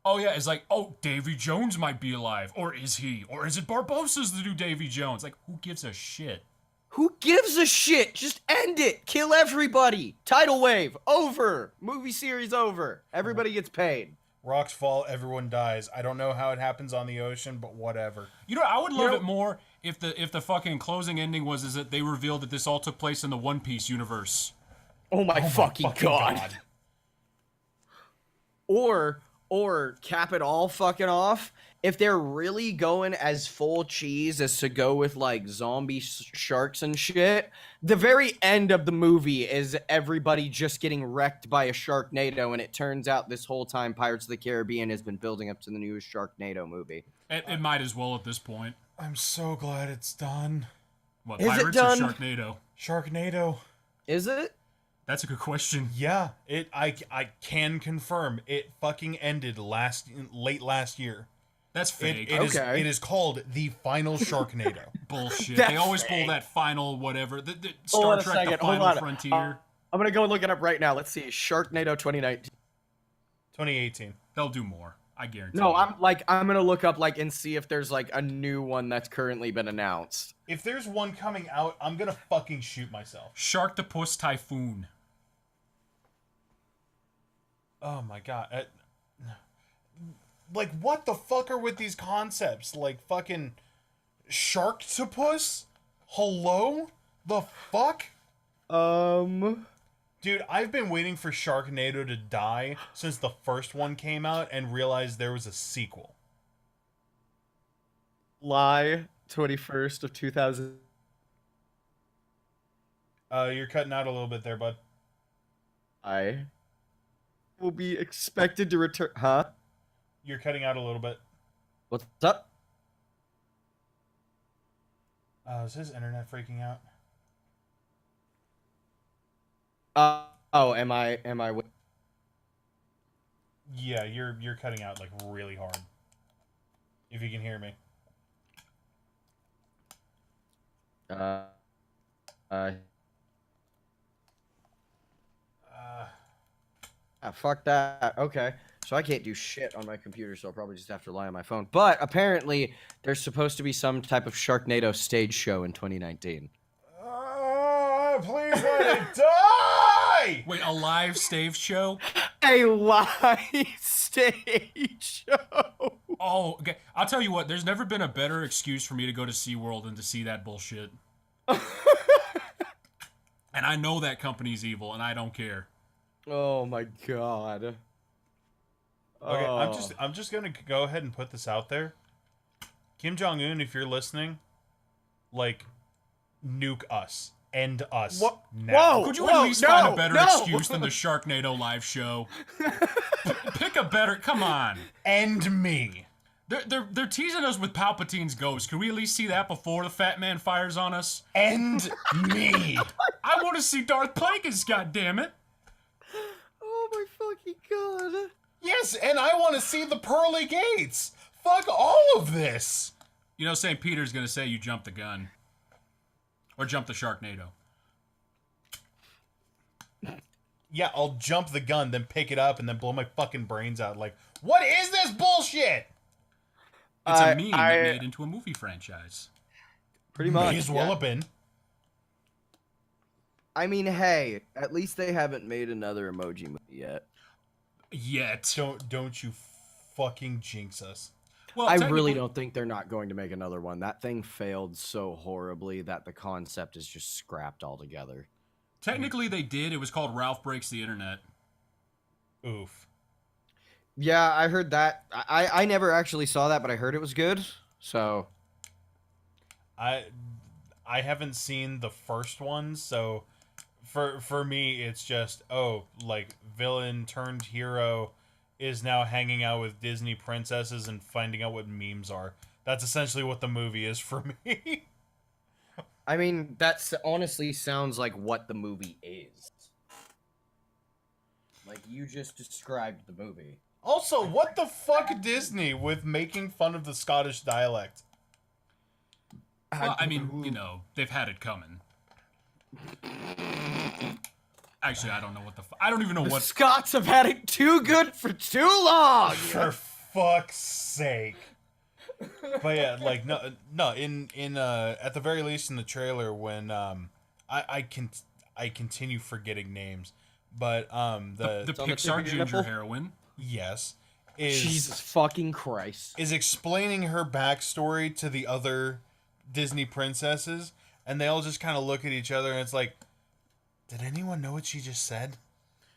Oh yeah, it's like, oh, Davy Jones might be alive, or is he? Or is it Barbosa's the new Davy Jones? Like, who gives a shit? Who gives a shit? Just end it. Kill everybody. Tidal wave. Over. Movie series over. Everybody gets paid. Rocks fall, everyone dies. I don't know how it happens on the ocean, but whatever. I would love it more if the fucking closing ending was that they revealed that this all took place in the One Piece universe. Oh my fucking god. Or cap it all fucking off. If they're really going as full cheese as to go with like zombie sharks and shit, the very end of the movie is everybody just getting wrecked by a Sharknado, and it turns out this whole time Pirates of the Caribbean has been building up to the newest Sharknado movie. It might as well at this point. I'm so glad it's done. What, is Pirates it done? or Sharknado? Sharknado. Is it? That's a good question. Yeah, I can confirm it fucking ended late last year. That's fake. It is called the final Sharknado. Bullshit. That's they always pull fake. that final whatever. The Hold Star on a Trek, second. the Hold final on. frontier. I'm gonna go and look it up right now. Let's see. Sharknado 2019. 2018. They'll do more. I guarantee. No, you. I'm gonna look up and see if there's like a new one that's currently been announced. If there's one coming out, I'm gonna fucking shoot myself. Sharktopus Typhoon. Oh my god. Like, what the fuck are with these concepts? Like, fucking Sharktopus? Hello? The fuck? Dude, I've been waiting for Sharknado to die since the first one came out and realized there was a sequel. July 21st of 2000. You're cutting out a little bit there, bud. I will be expected to return. Huh? You're cutting out a little bit. What's up? Is his internet freaking out? Am I? Yeah, you're cutting out like really hard. If you can hear me. Fuck that. Okay. So I can't do shit on my computer, so I'll probably just have to rely on my phone. But apparently, there's supposed to be some type of Sharknado stage show in 2019. Please let it die! Wait, a live stage show? A live stage show. Oh, okay. I'll tell you what. There's never been a better excuse for me to go to SeaWorld than to see that bullshit. And I know that company's evil, and I don't care. Oh my god. Okay, Oh. I'm just gonna go ahead and put this out there. Kim Jong-un, if you're listening, like, nuke us. End us. What? Now. Whoa! Could you at least no, find a better no. excuse than the Sharknado live show? Pick a better. Come on. End me. They're teasing us with Palpatine's ghost. Can we at least see that before the fat man fires on us? End me. I want to see Darth Plagueis, goddammit. Oh my fucking god. Yes, and I want to see the pearly gates. Fuck all of this. You know, St. Peter's gonna say you jumped the gun. Or jump the Sharknado. Yeah, I'll jump the gun, then pick it up, and then blow my fucking brains out. Like, what is this bullshit? It's a meme that made into a movie franchise. Pretty much. May as well yeah. have been. I mean, hey, at least they haven't made another emoji movie yet. Yet. Don't you fucking jinx us. Well, I really don't think they're not going to make another one. That thing failed so horribly that the concept is just scrapped altogether. Technically, they did. It was called Ralph Breaks the Internet. Oof. Yeah, I heard that. I never actually saw that, but I heard it was good. So I haven't seen the first one, so for me it's just like villain turned hero is now hanging out with Disney princesses and finding out what memes are. That's essentially what the movie is for me. I mean, that honestly sounds like what the movie is. Like you just described the movie. Also, what the fuck Disney with making fun of the Scottish dialect? Well, I mean, you know, they've had it coming. Actually, I don't know what I don't even know The what. Scots have had it too good for too long. For fuck's sake. But yeah, like no. In at the very least in the trailer when I continue forgetting names, but The on the Pixar tip of your ginger nipple? heroine. yes is Jesus fucking Christ. is explaining her backstory to the other Disney princesses, and they all just kind of look at each other, and it's like, did anyone know what she just said?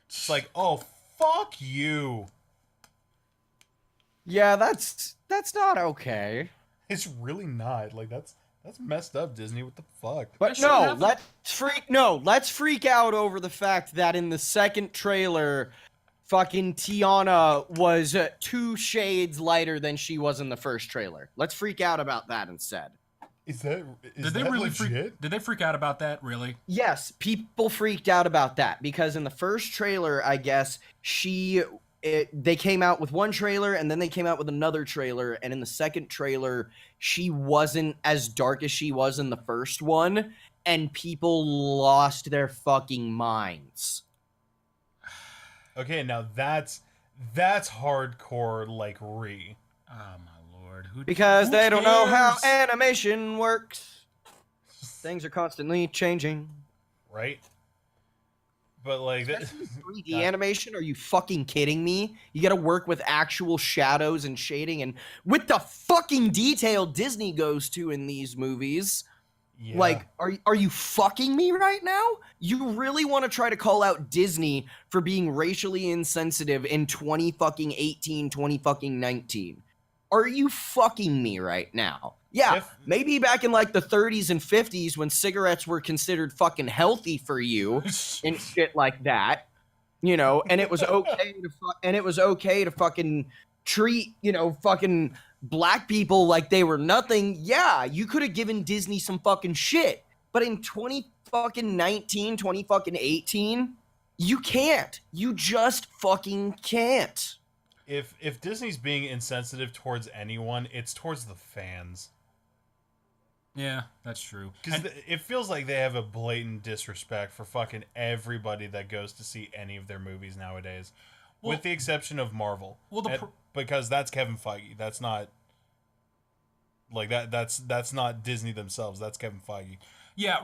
It's like, oh, fuck you. Yeah, that's not okay. It's really not. Like, that's messed up, Disney. What the fuck? But shouldn't no, have let's freak out over the fact that in the second trailer, fucking Tiana was 2 shades lighter than she was in the first trailer. Let's freak out about that instead. Is Did they that really legit? Did they freak out about that? Really? Yes, people freaked out about that because in the first trailer, I guess they came out with one trailer and then they came out with another trailer, and in the second trailer, she wasn't as dark as she was in the first one, and people lost their fucking minds. Okay, now that's hardcore, like, Oh my lord! Because who they don't know how cares? animation works. Things are constantly changing. right? But like that, 3D animation? Are you fucking kidding me? You gotta work with actual shadows and shading and with the fucking detail Disney goes to in these movies. yeah. Like, are you fucking me right now? You really want to try to call out Disney for being racially insensitive in 2018, 2019? Are you fucking me right now? Yeah, maybe back in like the 30s and 50s when cigarettes were considered fucking healthy for you and shit like that, you know, and it was okay to fucking treat, you know, fucking black people like they were nothing. Yeah, you could have given Disney some fucking shit. But in 2018, you can't. You just fucking can't. If Disney's being insensitive towards anyone, it's towards the fans. Yeah, that's true. Because it feels like they have a blatant disrespect for fucking everybody that goes to see any of their movies nowadays, with the exception of Marvel. Well, because that's Kevin Feige. That's not like that. That's not Disney themselves. That's Kevin Feige. Yeah,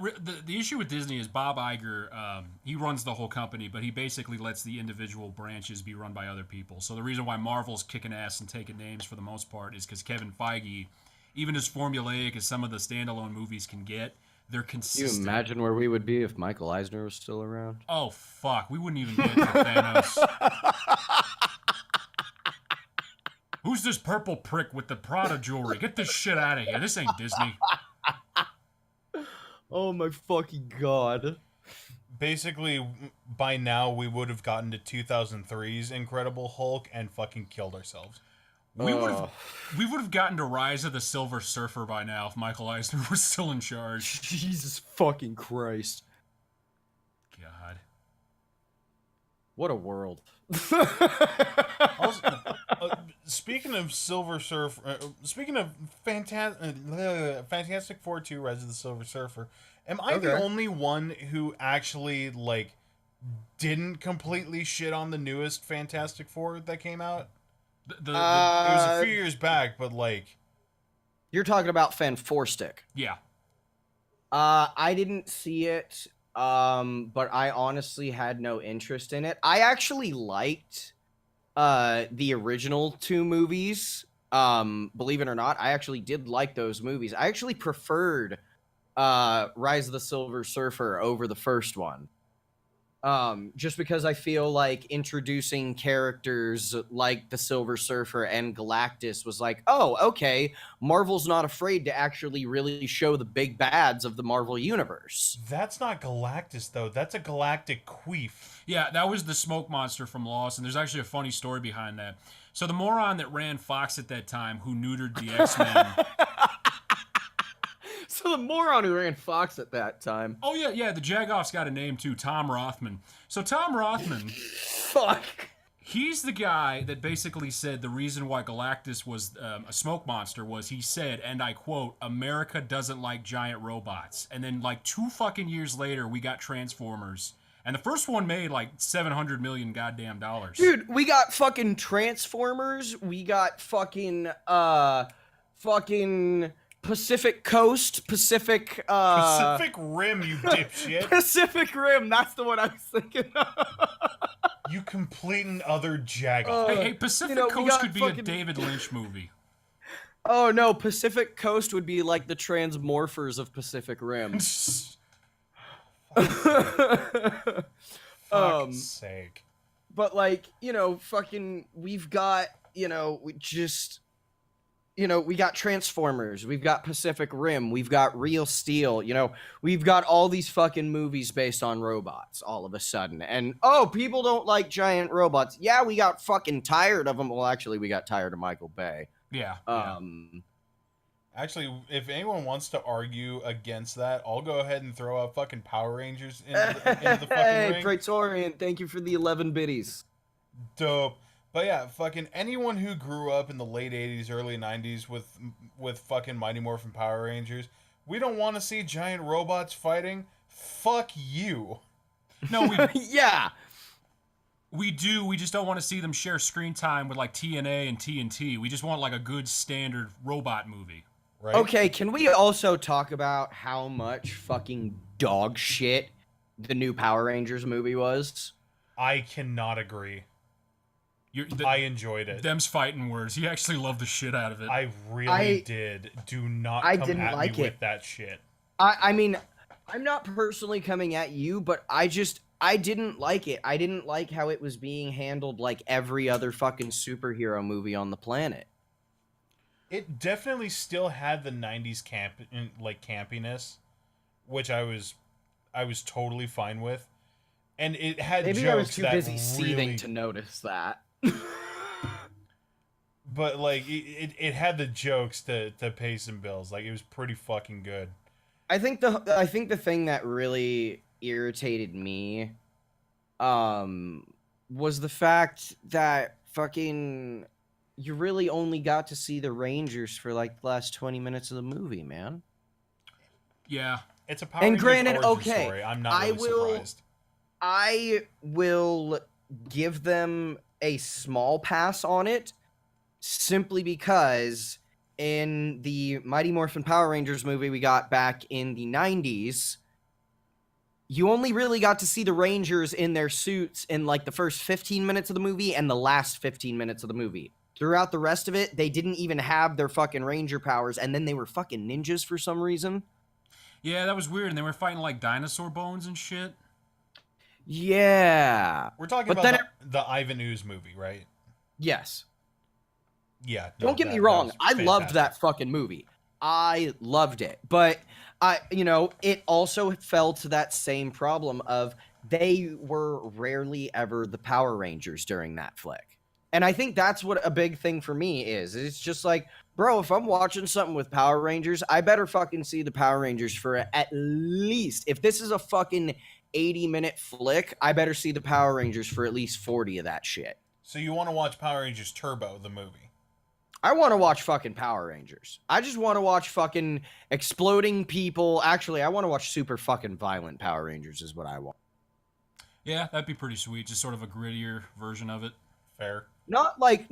the issue with Disney is Bob Iger, he runs the whole company, but he basically lets the individual branches be run by other people. So the reason why Marvel's kicking ass and taking names for the most part is because Kevin Feige, even as formulaic as some of the standalone movies can get, they're Can consistent. you imagine where we would be if Michael Eisner was still around? Oh, fuck. We wouldn't even get to Thanos. Who's this purple prick with the Prada jewelry? Get this shit out of here. This ain't Disney. Oh my fucking god. Basically, by now we would have gotten to 2003's Incredible Hulk and fucking killed ourselves. We would have gotten to Rise of the Silver Surfer by now if Michael Eisner was still in charge. Jesus fucking Christ. God. What a world. Also, speaking of Silver Surfer, speaking of Fantastic Four 2 Rise of the Silver Surfer, am I the only one who actually, like, didn't completely shit on the newest Fantastic Four that came out? It was a few years back, but, like... You're talking about Fan 4 Stick. Yeah. I didn't see it, but I honestly had no interest in it. I actually liked the original two movies. Believe it or not, I actually did like those movies. I actually preferred Rise of the Silver Surfer over the first one. Just because I feel like introducing characters like the Silver Surfer and Galactus was like, oh, okay, Marvel's not afraid to actually really show the big bads of the Marvel Universe. That's not Galactus, though. That's a galactic queef. Yeah, that was the smoke monster from Lost, and there's actually a funny story behind that. So the moron that ran Fox at that time, who neutered the X-Men... So the moron who ran Fox at that time. Oh, yeah, the Jagoff's got a name, too, Tom Rothman. So Tom Rothman... Fuck. He's the guy that basically said the reason why Galactus was a smoke monster was he said, and I quote, America doesn't like giant robots. And then like 2 fucking years later, we got Transformers. And the first one made like $700 million goddamn dollars. Dude, we got fucking Transformers. We got fucking Pacific Coast, Pacific Rim, you dipshit. Pacific Rim. That's the one I was thinking of. You complete and utter jagoff. Hey, Pacific Coast could be a David Lynch movie. Oh no, Pacific Coast would be like the Transmorphers of Pacific Rim. Fuck's sake. But like, fucking, we've got, we got Transformers, we've got Pacific Rim, we've got Real Steel, we've got all these fucking movies based on robots all of a sudden. And, people don't like giant robots. Yeah, we got fucking tired of them. Well, actually, we got tired of Michael Bay. Yeah. Actually, if anyone wants to argue against that, I'll go ahead and throw out fucking Power Rangers into the fucking ring. Praetorian, thank you for the 11 biddies. Dope. But yeah, fucking anyone who grew up in the late 80s, early 90s with fucking Mighty Morphin Power Rangers, we don't want to see giant robots fighting. Fuck you. No, yeah. We do. We just don't want to see them share screen time with like TNA and TNT. We just want like a good standard robot movie. Right? Okay, can we also talk about how much fucking dog shit the new Power Rangers movie was? I cannot agree. I enjoyed it. Them's fighting words. He actually loved the shit out of it. I really did. Do not come at me with that shit. I mean, I'm not personally coming at you, but I didn't like it. I didn't like how it was being handled like every other fucking superhero movie on the planet. It definitely still had the 90s campiness, which I was totally fine with. And it had Maybe jokes I was too that busy seething really, to notice that. But like it had the jokes to pay some bills. Like it was pretty fucking good. I think the thing that really irritated me was the fact that fucking you really only got to see the Rangers for like the last 20 minutes of the movie, man. Yeah. It's a Power Rangers origin okay, story. I'm not really surprised. I will give them a small pass on it simply because in the Mighty Morphin Power Rangers movie we got back in the 90s, you only really got to see the Rangers in their suits in like the first 15 minutes of the movie and the last 15 minutes of the movie. Throughout the rest of it, they didn't even have their fucking Ranger powers, and then they were fucking ninjas for some reason. Yeah, that was weird, and they were fighting like dinosaur bones and shit. Yeah. We're talking about the Ivan Ooze movie, right? Yes. Yeah. Don't get me wrong. I loved that fucking movie. I loved it. But it also fell to that same problem of they were rarely ever the Power Rangers during that flick. And I think that's what a big thing for me is. It's just like, bro, if I'm watching something with Power Rangers, I better fucking see the Power Rangers for at least, if this is a fucking 80-minute flick, I better see the Power Rangers for at least 40 of that shit. So you want to watch Power Rangers Turbo, the movie? I want to watch fucking Power Rangers. I just want to watch fucking exploding people. Actually, I want to watch super fucking violent Power Rangers is what I want. Yeah, that'd be pretty sweet. Just sort of a grittier version of it. Fair. Not like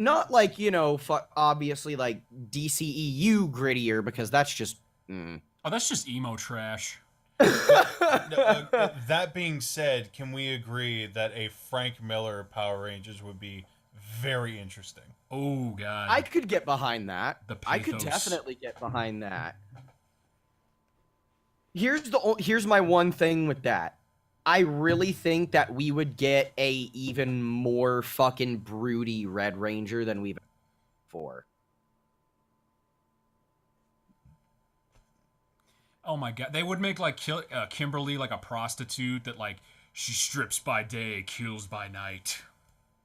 obviously like DCEU grittier, because that's just Oh, that's just emo trash. That being said, can we agree that a Frank Miller Power Rangers would be very interesting? Oh god, I could get behind that. I could pathos. definitely get behind that. Here's my one thing with that. I really think that we would get a even more fucking broody Red Ranger than we've before. Oh my god, they would make like Kimberly like a prostitute that like she strips by day, kills by night.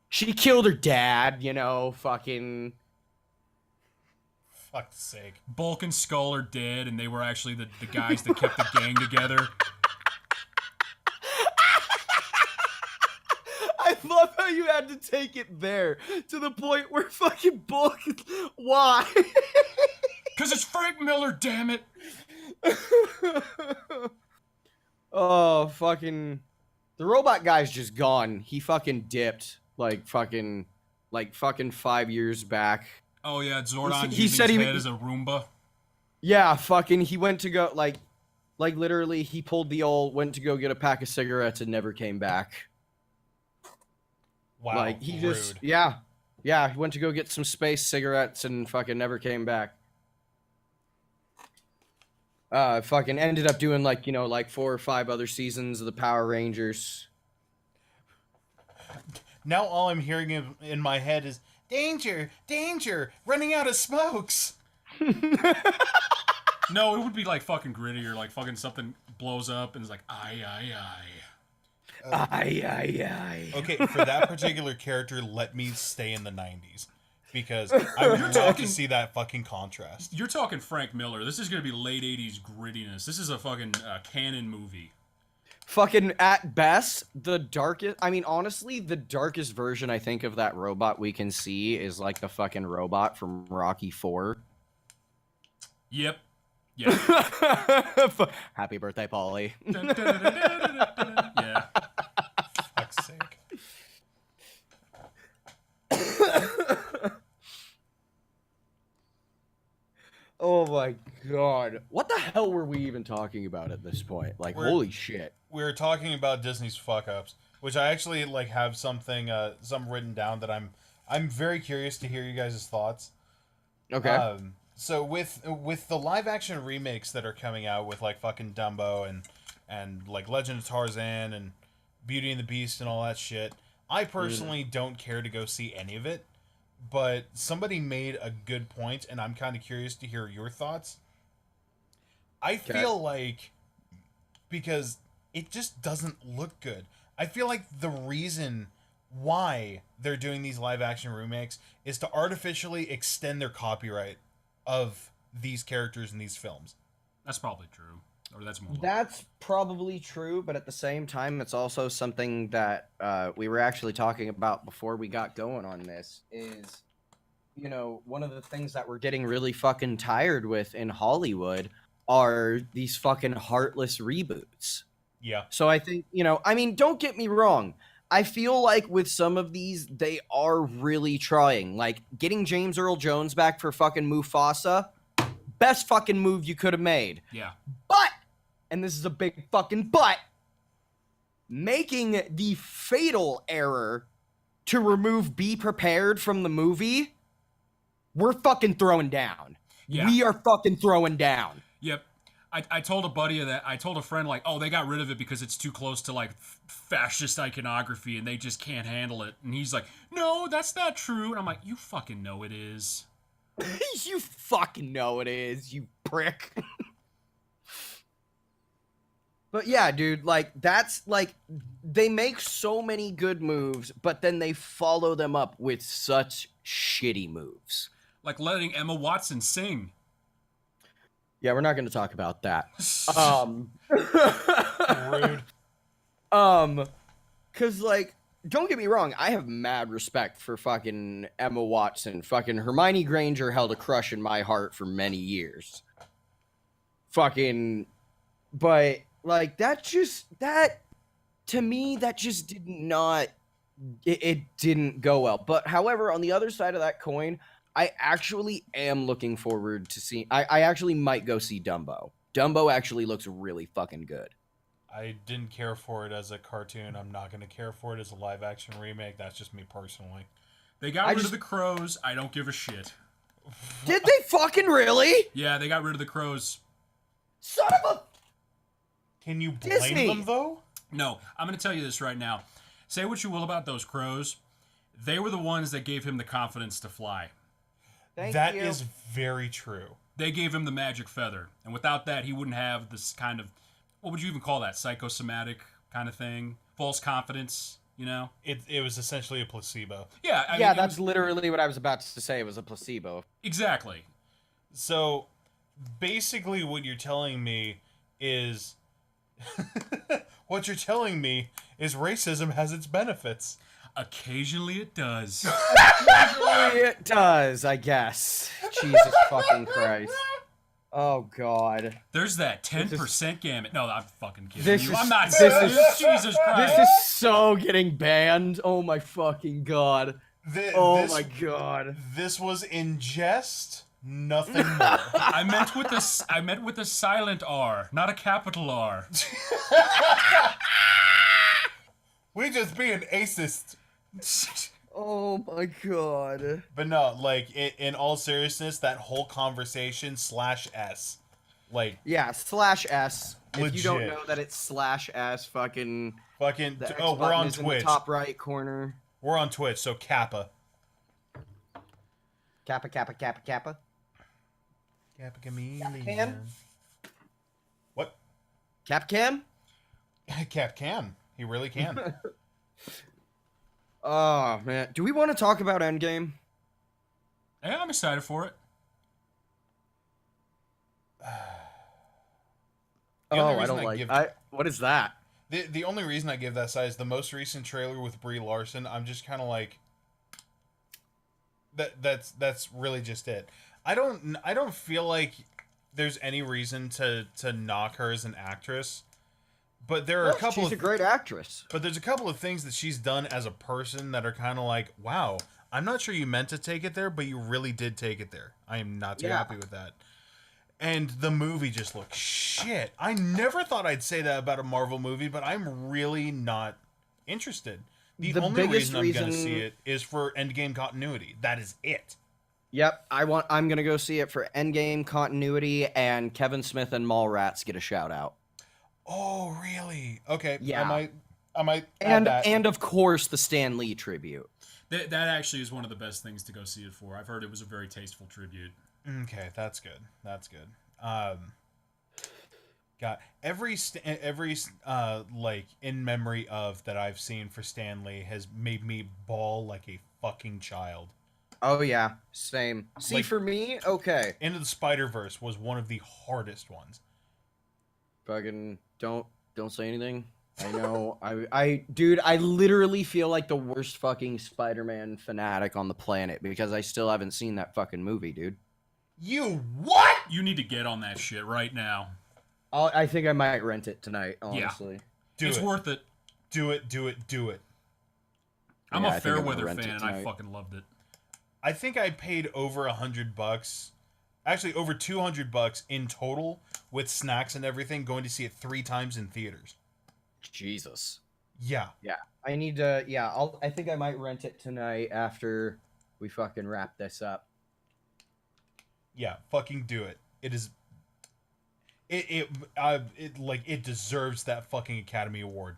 She killed her dad, fucking. Fuck's sake. Bulk and Skull are dead, and they were actually the guys that kept the gang together. I love how you had to take it there to the point where fucking Bulk. Why? Because it's Frank Miller, damn it. Oh, fucking. The robot guy's just gone. He fucking dipped like fucking 5 years back. Oh yeah, Zordon He using said his he- head as a Roomba. Yeah, fucking he went to go like literally he pulled the old went to go get a pack of cigarettes and never came back. Wow, Like he rude. just yeah, he went to go get some space cigarettes and fucking never came back. Fucking ended up doing like 4 or 5 other seasons of the Power Rangers. Now all I'm hearing in my head is danger, danger, running out of smokes. No, it would be like fucking grittier, like fucking something blows up and it's like aye. Aye. Okay, for that particular character, let me stay in the 90s. Because I would love to see that fucking contrast. You're talking Frank Miller. This is gonna be late '80s grittiness. This is a fucking canon movie. Fucking at best, the darkest. I mean, honestly, the darkest version I think of that robot we can see is like the fucking robot from Rocky 4. Yep. Happy birthday, Paulie. Yeah. Fuck's sake. Oh my god. What the hell were we even talking about at this point? Like, holy shit. We were talking about Disney's fuck ups, which I actually like have something some written down that I'm very curious to hear you guys' thoughts. Okay. So with the live action remakes that are coming out with like fucking Dumbo and like Legend of Tarzan and Beauty and the Beast and all that shit, I personally don't care to go see any of it. But somebody made a good point, and I'm kind of curious to hear your thoughts. I feel like, because it just doesn't look good, I feel like the reason why they're doing these live-action remakes is to artificially extend their copyright of these characters in these films. That's probably true. Or that's more. That's probably true, but at the same time, it's also something that we were actually talking about before we got going on this is, one of the things that we're getting really fucking tired with in Hollywood are these fucking heartless reboots. Yeah. So I think, I mean, don't get me wrong. I feel like with some of these, they are really trying. Like, getting James Earl Jones back for fucking Mufasa, best fucking move you could have made. Yeah. But, and this is a big fucking but, making the fatal error to remove Be Prepared from the movie, we're fucking throwing down. Yeah. We are fucking throwing down. Yep. I told a buddy of that. I told a friend, like, oh, they got rid of it because it's too close to, like, fascist iconography and they just can't handle it. And he's like, no, that's not true. And I'm like, you fucking know it is. You fucking know it is, you prick. But yeah, dude, like, that's, like, they make so many good moves, but then they follow them up with such shitty moves. Like letting Emma Watson sing. Yeah, we're not going to talk about that. Rude. Cause like, don't get me wrong, I have mad respect for fucking Emma Watson. Fucking Hermione Granger held a crush in my heart for many years. Fucking, but like that to me, that just did not, it didn't go well. But however, on the other side of that coin, I actually am looking forward to see. I actually might go see Dumbo. Dumbo actually looks really fucking good. I didn't care for it as a cartoon. I'm not going to care for it as a live action remake. That's just me personally. They got rid of the crows. I don't give a shit. Did they fucking really? Yeah, they got rid of the crows. Son of a... Can you blame Disney. them, though? No, I'm going to tell you this right now. Say what you will about those crows. They were the ones that gave him the confidence to fly. That is very true. They gave him the magic feather. And without that, he wouldn't have this kind of, what would you even call that? Psychosomatic kind of thing? False confidence, you know? It was essentially a placebo. Yeah. Yeah, that's literally what I was about to say. It was a placebo. Exactly. So, basically what you're telling me is... what you're telling me is racism has its benefits. Occasionally it does. It does, I guess. Jesus fucking Christ. Oh God. There's that 10% gamut. No, I'm fucking kidding This you. is- I'm not this serious. is- Jesus Christ. This is so getting banned. Oh my fucking God. Oh my God. This was in jest, nothing more. I meant with a silent R, not a capital R. We just being acist. Oh my God. But no, like in all seriousness, that whole conversation /S, like Yeah, /S. If you don't Legit. know that it's /S, fucking. fucking. The X Oh, we're button on is in the Twitch. top right corner. We're on Twitch, so Kappa. Kappa, Kappa, Kappa, Kappa. Kappa chameleon. Can? What? Cap can? Cap can. He really can. Oh man, do we want to talk about Endgame? Yeah, I'm excited for it. The only Oh, I reason don't like. give- What is that? The only reason I give that side is the most recent trailer with Brie Larson. I'm just kind of like that's really just it. I don't feel like there's any reason to knock her as an actress, but there are a couple. She's a great actress. But there's a couple of things that she's done as a person that are kind of like, wow, I'm not sure you meant to take it there, but you really did take it there. I am not too Yeah. happy with that. And the movie just looks shit. I never thought I'd say that about a Marvel movie, but I'm really not interested. The only biggest reason I'm going to reason- see it is for Endgame continuity. That is it. Yep, I'm gonna go see it for Endgame continuity, and Kevin Smith and Mallrats get a shout out. Oh, really? Okay. Yeah. I might add that. And of course the Stan Lee tribute. That actually is one of the best things to go see it for. I've heard it was a very tasteful tribute. Okay, that's good. That's good. God, every like in memory of that I've seen for Stan Lee has made me bawl like a fucking child. Oh yeah, same. See, Like- for me, okay. Into the Spider-Verse was one of the hardest ones. Fucking don't say anything. I know. Dude, I literally feel like the worst fucking Spider-Man fanatic on the planet because I still haven't seen that fucking movie, dude. You what? You need to get on that shit right now. I think I might rent it tonight, honestly. It's worth it. Do it. Do it. Do it. I'm Yeah, a I think I'm gonna Fairweather rent fan, it and I tonight. fucking loved it. I think I paid over $100, actually over $200 in total with snacks and everything, going to see it 3 times in theaters. Jesus. Yeah. Yeah, I need to. Yeah, I think I might rent it tonight after we fucking wrap this up. Yeah, fucking do it. It is. It deserves that fucking Academy Award.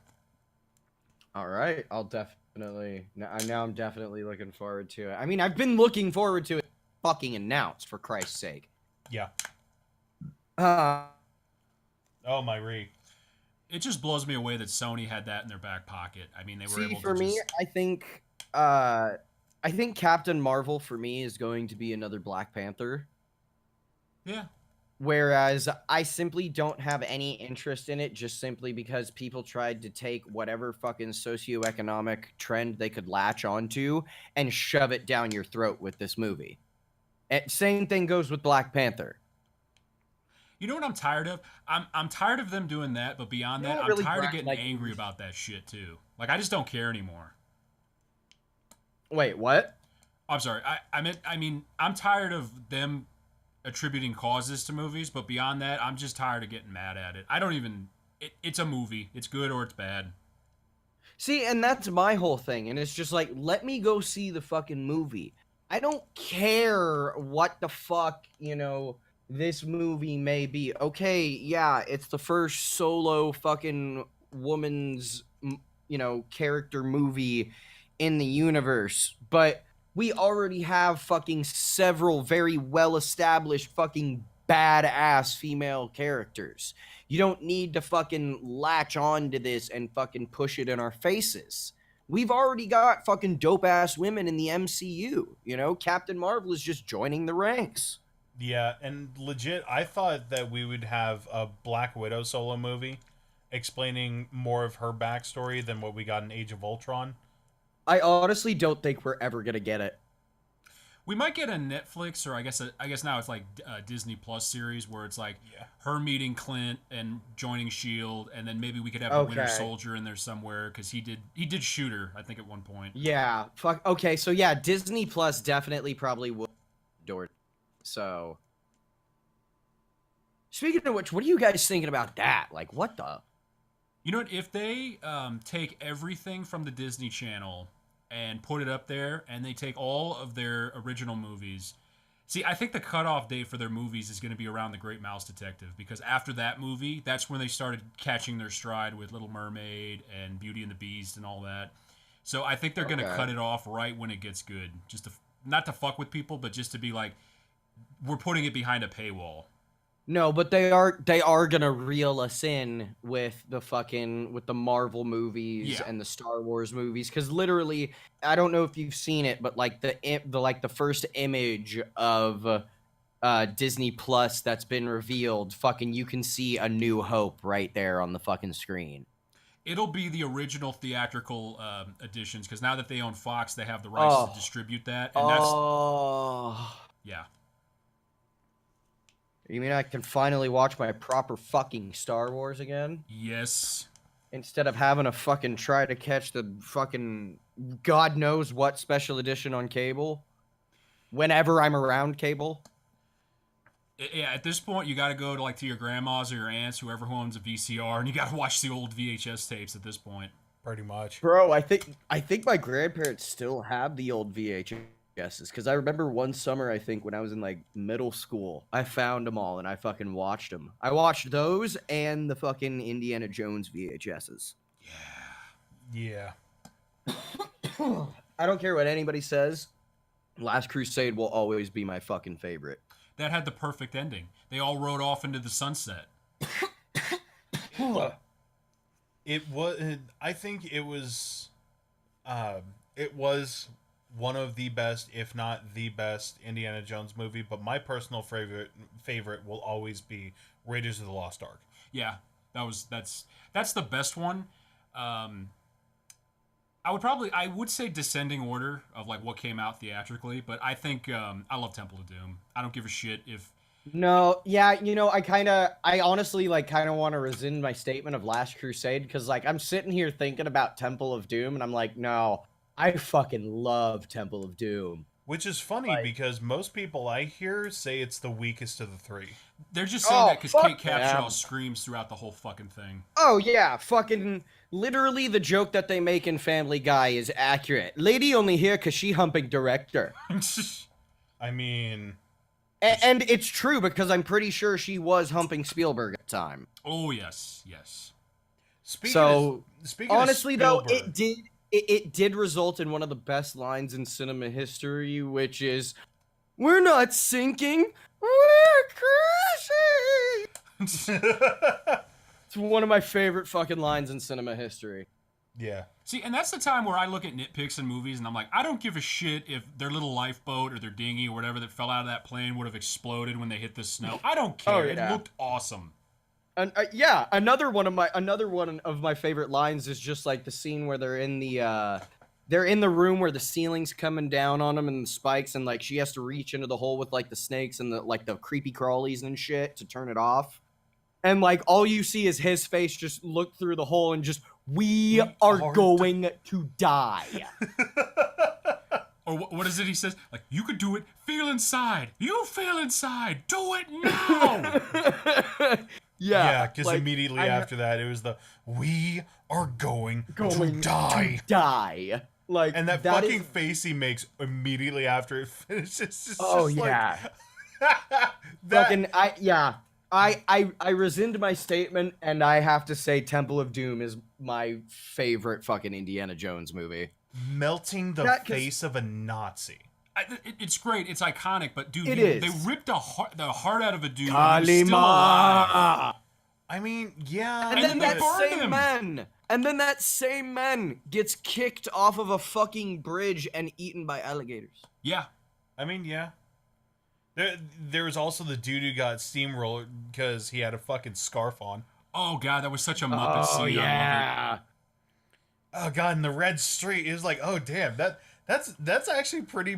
All right, I'll definitely. Now I'm definitely looking forward to it. I mean, I've been looking forward to it. Fucking announced, for Christ's sake. Yeah. Uh, Oh my re. It just blows me away that Sony had that in their back pocket. I mean, they were see, able for to me, just... I think Captain Marvel for me is going to be another Black Panther. Yeah. Whereas I simply don't have any interest in it just simply because people tried to take whatever fucking socioeconomic trend they could latch onto and shove it down your throat with this movie. And same thing goes with Black Panther. You know what I'm tired of? I'm tired of them doing that, but beyond You that, know what I'm really tired of grind- getting like- angry about that shit too. Like, I just don't care anymore. Wait, what? I'm sorry. I mean, I'm tired of them attributing causes to movies, but beyond that, I'm just tired of getting mad at it. I don't even... It's a movie. It's good or it's bad. See, and that's my whole thing. And it's just like, let me go see the fucking movie. I don't care what the fuck, this movie may be. Okay, yeah, it's the first solo fucking woman's, character movie in the universe. But we already have fucking several very well-established fucking badass female characters. You don't need to fucking latch on to this and fucking push it in our faces. We've already got fucking dope-ass women in the MCU, Captain Marvel is just joining the ranks. Yeah, and legit, I thought that we would have a Black Widow solo movie explaining more of her backstory than what we got in Age of Ultron. I honestly don't think we're ever gonna get it. We might get a Netflix, or I guess now it's like a Disney Plus series where it's like her meeting Clint and joining Shield, and then maybe we could have the Winter Soldier in there somewhere because he did shoot her, I think, at one point. Yeah. Fuck. Okay. So yeah, Disney Plus definitely probably would door. So. Speaking of which, what are you guys thinking about that? Like, what the? You know what? If they take everything from the Disney Channel and put it up there, and they take all of their original movies. See, I think the cutoff date for their movies is going to be around The Great Mouse Detective, because after that movie, that's when they started catching their stride with Little Mermaid and Beauty and the Beast and all that. So I think they're going to cut it off right when it gets good, just to not to fuck with people, but just to be like, we're putting it behind a paywall. No, but they are gonna reel us in with the Marvel movies and the Star Wars movies, because literally, I don't know if you've seen it, but like the first image of Disney Plus that's been revealed, fucking you can see A New Hope right there on the fucking screen. It'll be the original theatrical editions, because now that they own Fox, they have the rights to distribute that, and yeah. You mean I can finally watch my proper fucking Star Wars again? Yes. Instead of having to fucking try to catch the fucking God knows what special edition on cable. Whenever I'm around cable. Yeah, at this point, you got to go to your grandma's or your aunt's, who owns a VCR, and you got to watch the old VHS tapes at this point. Pretty much. Bro, I think my grandparents still have the old VHSs, because I remember one summer, I think, when I was in like middle school, I found them all and I fucking watched them. I watched those and the fucking Indiana Jones VHSs. Yeah. I don't care what anybody says. Last Crusade will always be my fucking favorite. That had the perfect ending. They all rode off into the sunset. It was. I think it was. It was one of the best, if not the best, Indiana Jones movie. But my personal favorite will always be Raiders of the Lost Ark. Yeah, that's the best one. I would say descending order of like what came out theatrically, but I think I love Temple of Doom. I don't give a shit if. No, yeah, I honestly kind of want to rescind my statement of Last Crusade, because I'm sitting here thinking about Temple of Doom and I'm like, no, I fucking love Temple of Doom. Which is funny because most people I hear say it's the weakest of the three. They're just saying that because Kate Capshaw screams throughout the whole fucking thing. Oh yeah, fucking literally the joke that they make in Family Guy is accurate. Lady only here because she humping director. I mean... And it's true, because I'm pretty sure she was humping Spielberg at the time. Oh, yes, yes. Speaking honestly, of though, Spielberg, it did result in one of the best lines in cinema history, which is, "We're not sinking, we're crashing." It's one of my favorite fucking lines in cinema history. Yeah. See, and that's the time where I look at nitpicks in movies and I'm like, I don't give a shit if their little lifeboat or their dinghy or whatever that fell out of that plane would have exploded when they hit the snow. I don't care. It looked awesome. And yeah, another one of my favorite lines is just like the scene where they're in the room where the ceiling's coming down on them and the spikes, and like she has to reach into the hole with like the snakes and the creepy crawlies and shit to turn it off. And like all you see is his face just look through the hole and just, we are going to die. Or what is it he says? Like, you could do it. Feel inside. You feel inside. Do it now. Yeah, because immediately after that, it was we are going to die. Die. Like, and that fucking face he makes immediately after it finishes. I rescind my statement, and I have to say Temple of Doom is my favorite fucking Indiana Jones movie. Melting the face of a Nazi. It's great. It's iconic, but dude, they ripped the heart out of a dude. Kalima! I mean, yeah. And then that same man gets kicked off of a fucking bridge and eaten by alligators. Yeah. I mean, yeah. There was also the dude who got steamrolled because he had a fucking scarf on. Oh god, that was such a Muppet scene. Oh yeah. Oh god, in the red street, it was like, oh damn, that's actually pretty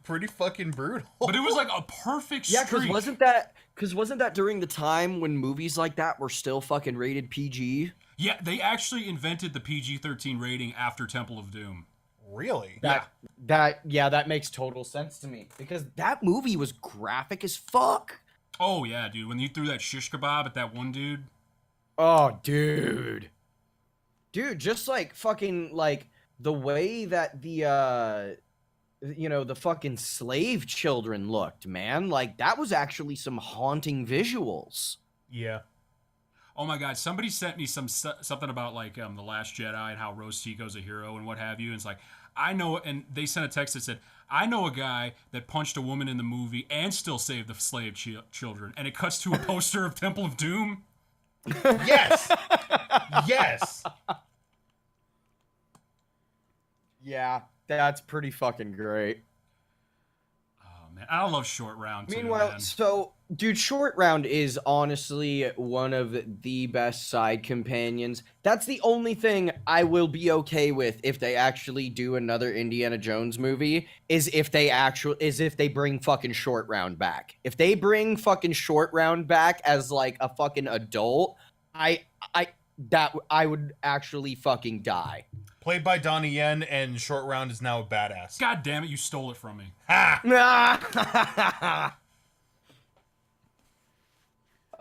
pretty fucking brutal. But it was like a perfect Yeah, streak. because wasn't that during the time when movies like that were still fucking rated PG? Yeah, they actually invented the PG-13 rating after Temple of Doom. Really? That makes total sense to me because that movie was graphic as fuck. Oh yeah, dude. When you threw that shish kebab at that one dude. Oh, dude, just like fucking like the way that the the fucking slave children looked, man. Like that was actually some haunting visuals. Yeah. Oh my god, somebody sent me something about like The Last Jedi and how Rose Tico's a hero and what have you. And it's like, I know, and they sent a text that said, I know a guy that punched a woman in the movie and still saved the slave children. And it cuts to a poster of Temple of Doom. Yes. Yes. Yeah, that's pretty fucking great. Oh man, I love Short Round too. Meanwhile, Man. so dude, Short Round is honestly one of the best side companions. That's the only thing I will be okay with if they actually do another Indiana Jones movie is if they bring fucking Short Round back. If they bring fucking Short Round back as like a fucking adult, I would actually fucking die. Played by Donnie Yen, and Short Round is now a badass. God damn it, you stole it from me. Ha!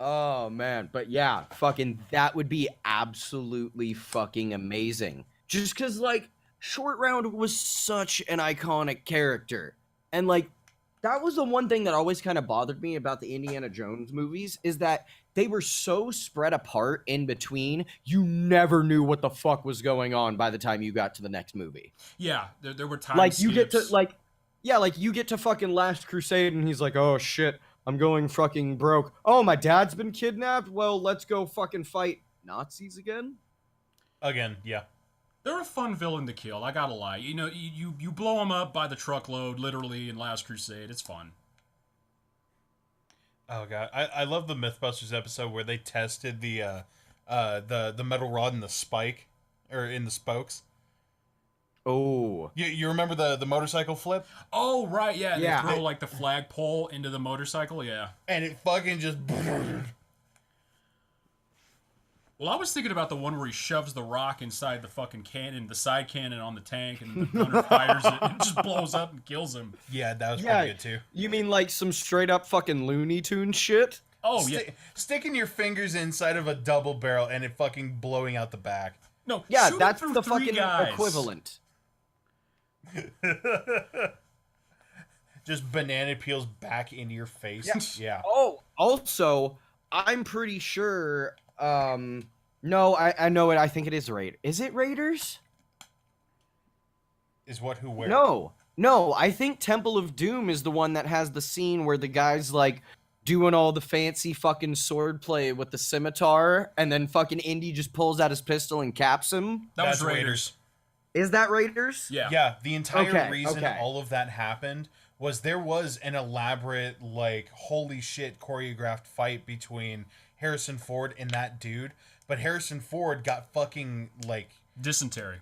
Oh man, but yeah, fucking that would be absolutely fucking amazing. Just cuz like Short Round was such an iconic character. And like that was the one thing that always kind of bothered me about the Indiana Jones movies is that they were so spread apart in between, you never knew what the fuck was going on by the time you got to the next movie. Yeah, there were times Like you get to like you get to fucking Last Crusade and he's like, "Oh shit, I'm going fucking broke. Oh, my dad's been kidnapped? Well, let's go fucking fight Nazis again?" Again, yeah. They're a fun villain to kill, I gotta lie. You know, you blow them up by the truckload, literally, in Last Crusade. It's fun. Oh god, I love the MythBusters episode where they tested the metal rod in the spike, or in the spokes. Oh. You remember the motorcycle flip? Oh, right, yeah. Yeah. They throw, like, the flagpole into the motorcycle, yeah. And it fucking just... Well, I was thinking about the one where he shoves the rock inside the fucking cannon, the side cannon on the tank, and the gunner fires it, and it just blows up and kills him. Yeah, that was pretty good too. You mean like some straight up fucking Looney Tunes shit? Oh, yeah. Sticking your fingers inside of a double barrel and it fucking blowing out the back. No, Yeah, shoot him that's through the three fucking guys. equivalent. Just banana peels back into your face. Yeah. Oh, also, I'm pretty sure no, I know it. I think it is Raiders. Is it Raiders? Is what who where? No, I think Temple of Doom is the one that has the scene where the guy's like doing all the fancy fucking swordplay with the scimitar, and then fucking Indy just pulls out his pistol and caps him. That was Raiders. Is that Raiders? Yeah. Yeah, the entire reason okay. all of that happened was there was an elaborate, like, holy shit choreographed fight between Harrison Ford and that dude, but Harrison Ford got fucking, like... Dysentery.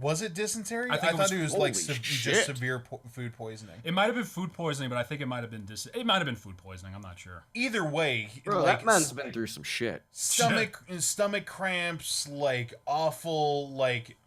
Was it dysentery? I thought it was holy like shit. just severe food poisoning. It might have been food poisoning, but I think it might have been it might have been food poisoning. I'm not sure. Either way, Bro, like, that man's been through some shit. stomach cramps, like awful like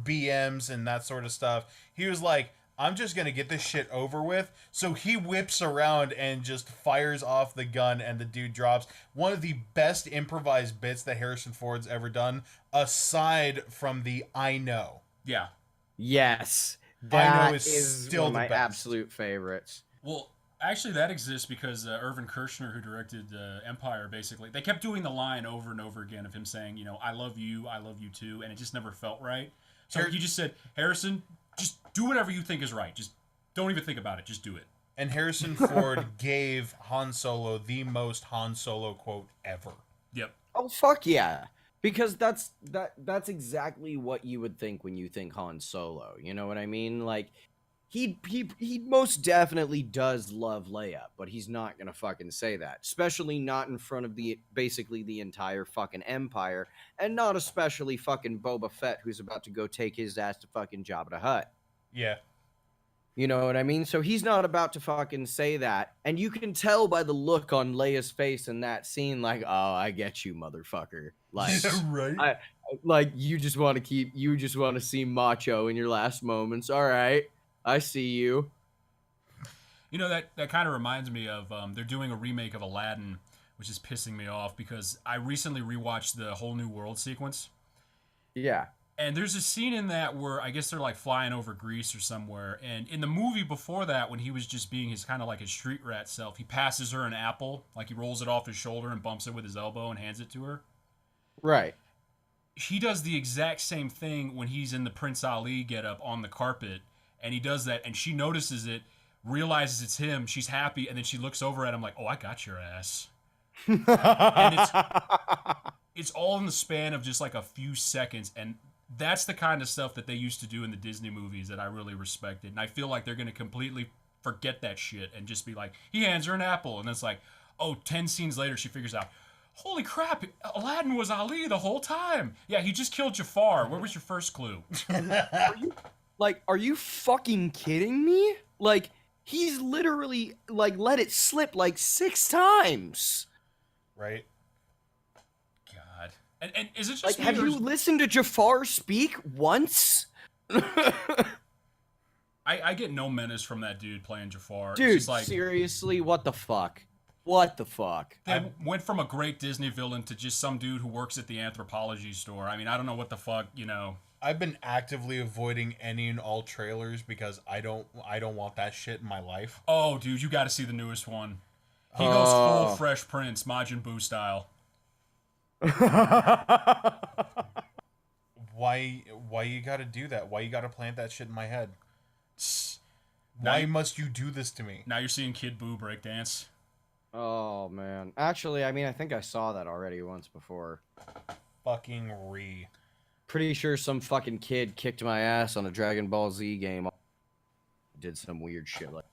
BMs and that sort of stuff. He was like, I'm just gonna get this shit over with. So he whips around and just fires off the gun, and the dude drops. One of the best improvised bits that Harrison Ford's ever done, aside from the I know. Yeah. Yes, I that know is is still one of the my best. absolute favorites. Well, actually, that exists because Irvin Kershner, who directed Empire, basically, they kept doing the line over and over again of him saying, you know, I love you too, and it just never felt right. So he just said, Harrison, just do whatever you think is right. Just don't even think about it. Just do it. And Harrison Ford gave Han Solo the most Han Solo quote ever. Yep. Oh fuck yeah. Because that's exactly what you would think when you think Han Solo. You know what I mean? Like he most definitely does love Leia, but he's not gonna fucking say that. Especially not in front of basically the entire fucking Empire, and not especially fucking Boba Fett, who's about to go take his ass to fucking Jabba the Hutt. Yeah. You know what I mean? So he's not about to fucking say that. And you can tell by the look on Leia's face in that scene, like, oh, I get you, motherfucker. Like, right. you just want to see macho in your last moments. All right, I see you. You know, that kind of reminds me of they're doing a remake of Aladdin, which is pissing me off because I recently rewatched the Whole New World sequence. Yeah. And there's a scene in that where I guess they're like flying over Greece or somewhere. And in the movie before that, when he was just being his kind of like his street rat self, he passes her an apple, like he rolls it off his shoulder and bumps it with his elbow and hands it to her. Right. He does the exact same thing when he's in the Prince Ali getup on the carpet. And he does that, and she notices it, realizes it's him, she's happy, and then she looks over at him like, oh, I got your ass. And it's all in the span of just like a few seconds, and that's the kind of stuff that they used to do in the Disney movies that I really respected. And I feel like they're going to completely forget that shit and just be like, he hands her an apple. And it's like, oh, 10 scenes later, she figures out, holy crap, Aladdin was Ali the whole time. Yeah, he just killed Jafar. Where was your first clue? Are you fucking kidding me? Like, he's literally, like, let it slip, like, 6 times. Right. God. And is it just like, have you listened to Jafar speak once? I get no menace from that dude playing Jafar. Dude, it's just like, seriously, what the fuck? What the fuck? They went from a great Disney villain to just some dude who works at the anthropology store. I mean, I don't know what the fuck, you know. I've been actively avoiding any and all trailers because I don't want that shit in my life. Oh, dude, you got to see the newest one. He goes full Fresh Prince, Majin Buu style. Why you gotta do that? Why you gotta plant that shit in my head? Why must you do this to me? Now you're seeing Kid Buu breakdance. Oh, man. Actually, I mean, I think I saw that already once before. Fucking Pretty sure some fucking kid kicked my ass on a Dragon Ball Z game. Did some weird shit like